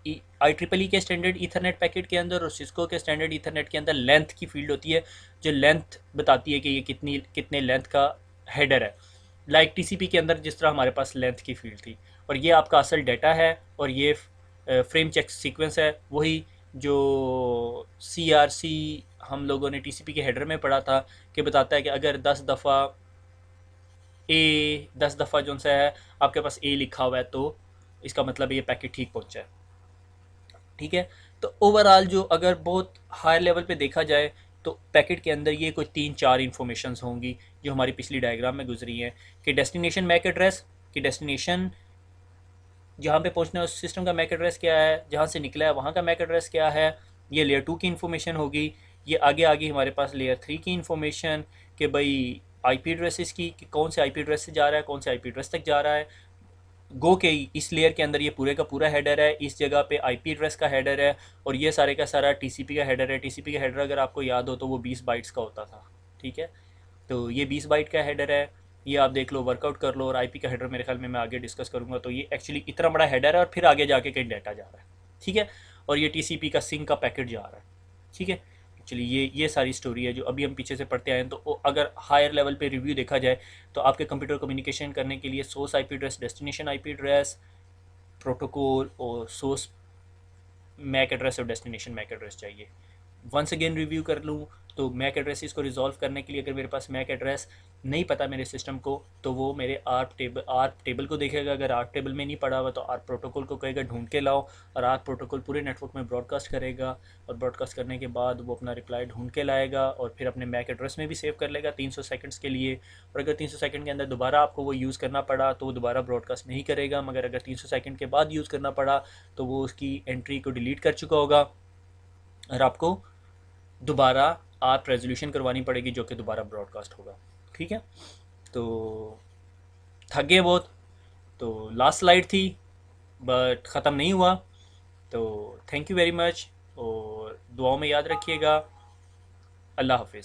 IEEE के स्टैंडर्ड ईथरनेट पैकेट के अंदर, और सिस्को के स्टैंडर्ड ईथरनेट के अंदर लेंथ की फील्ड होती है जो लेंथ बताती है कि ये कितने लेंथ का हेडर है। लाइक TCP के अंदर जिस तरह हमारे पास लेंथ की फील्ड थी, और ये आपका असल डाटा है, और ये फ्रेम चेक सीक्वेंस है, वही जो CRC हम लोगों ने TCP के हेडर में पढ़ा था कि बताता है कि अगर 10 दफ़ा जो सा है आपके पास A लिखा हुआ है तो इसका मतलब ये पैकेट ठीक पहुंचा है, ठीक है। तो ओवरऑल जो अगर बहुत हाई लेवल पे देखा जाए तो पैकेट के अंदर ये कोई 3-4 इन्फॉर्मेशंस होंगी जो हमारी पिछली डायग्राम में गुजरी हैं कि डेस्टिनेशन मैक एड्रेस, कि डेस्टिनेशन जहाँ पे पहुँचना है उस सिस्टम का मैक एड्रेस क्या है, जहाँ से निकला है वहाँ का मैक एड्रेस क्या है, ये लेयर 2 की इन्फॉर्मेशन होगी। ये आगे आगे हमारे पास लेयर 3 की इन्फॉर्मेशन कि भाई आईपी एड्रेसेस की, कि कौन से आईपी एड्रेस से जा रहा है, कौन से आईपी एड्रेस तक जा रहा है। गो के इस लेयर के अंदर ये पूरे का पूरा हेडर है, इस जगह पे आईपी एड्रेस का हेडर है, और ये सारे का सारा टीसीपी का हेडर है। टीसीपी का हेडर अगर आपको याद हो तो वो 20 बाइट्स का होता था, ठीक है। तो ये 20 बाइट का हेडर है, ये आप देख लो, वर्कआउट कर लो। और आईपी का हेडर मेरे ख्याल में मैं आगे डिस्कस करूँगा। तो ये एक्चुअली इतना बड़ा हेडर है और फिर आगे जाके कहीं डाटा जा रहा है, ठीक है। और ये टीसीपी का सिंक का पैकेट जा रहा है, ठीक है। एक्चुअली ये सारी स्टोरी है जो अभी हम पीछे से पढ़ते आए हैं। तो अगर हायर लेवल पे रिव्यू देखा जाए तो आपके कंप्यूटर कम्युनिकेशन करने के लिए source IP address, destination IP address, protocol और सोर्स मैक एड्रेस और डेस्टिनेशन मैक एड्रेस चाहिए। वंस अगेन रिव्यू कर लूँ तो मैक एड्रेसेस को रिजॉल्व करने के लिए अगर मेरे पास मैक एड्रेस नहीं पता मेरे सिस्टम को, तो वो मेरे आर्प टेबल को देखेगा। अगर आर्प टेबल में नहीं पड़ा हुआ तो आर्प प्रोटोकॉल को कहेगा ढूंढ के लाओ, और आर्प प्रोटोकॉल पूरे नेटवर्क में ब्रॉडकास्ट करेगा, और ब्रॉडकास्ट करने के बाद वो अपना रिप्लाई ढूंढ के लाएगा और फिर अपने मैक एड्रेस में भी सेव कर लेगा 300 सेकंड्स के लिए। और अगर 300 सेकंड के अंदर दोबारा आपको वो यूज़ करना पड़ा तो वो दोबारा ब्रॉडकास्ट नहीं करेगा, मगर अगर 300 सेकंड के बाद यूज़ करना पड़ा तो वो उसकी एंट्री को डिलीट कर चुका होगा, और आपको दोबारा आप रेजोल्यूशन करवानी पड़ेगी जो कि दोबारा ब्रॉडकास्ट होगा। ठीक है, तो थक गए बहुत, तो लास्ट स्लाइड थी बट ख़त्म नहीं हुआ। तो थैंक यू वेरी मच, और दुआओं में याद रखिएगा। अल्लाह हाफिज़।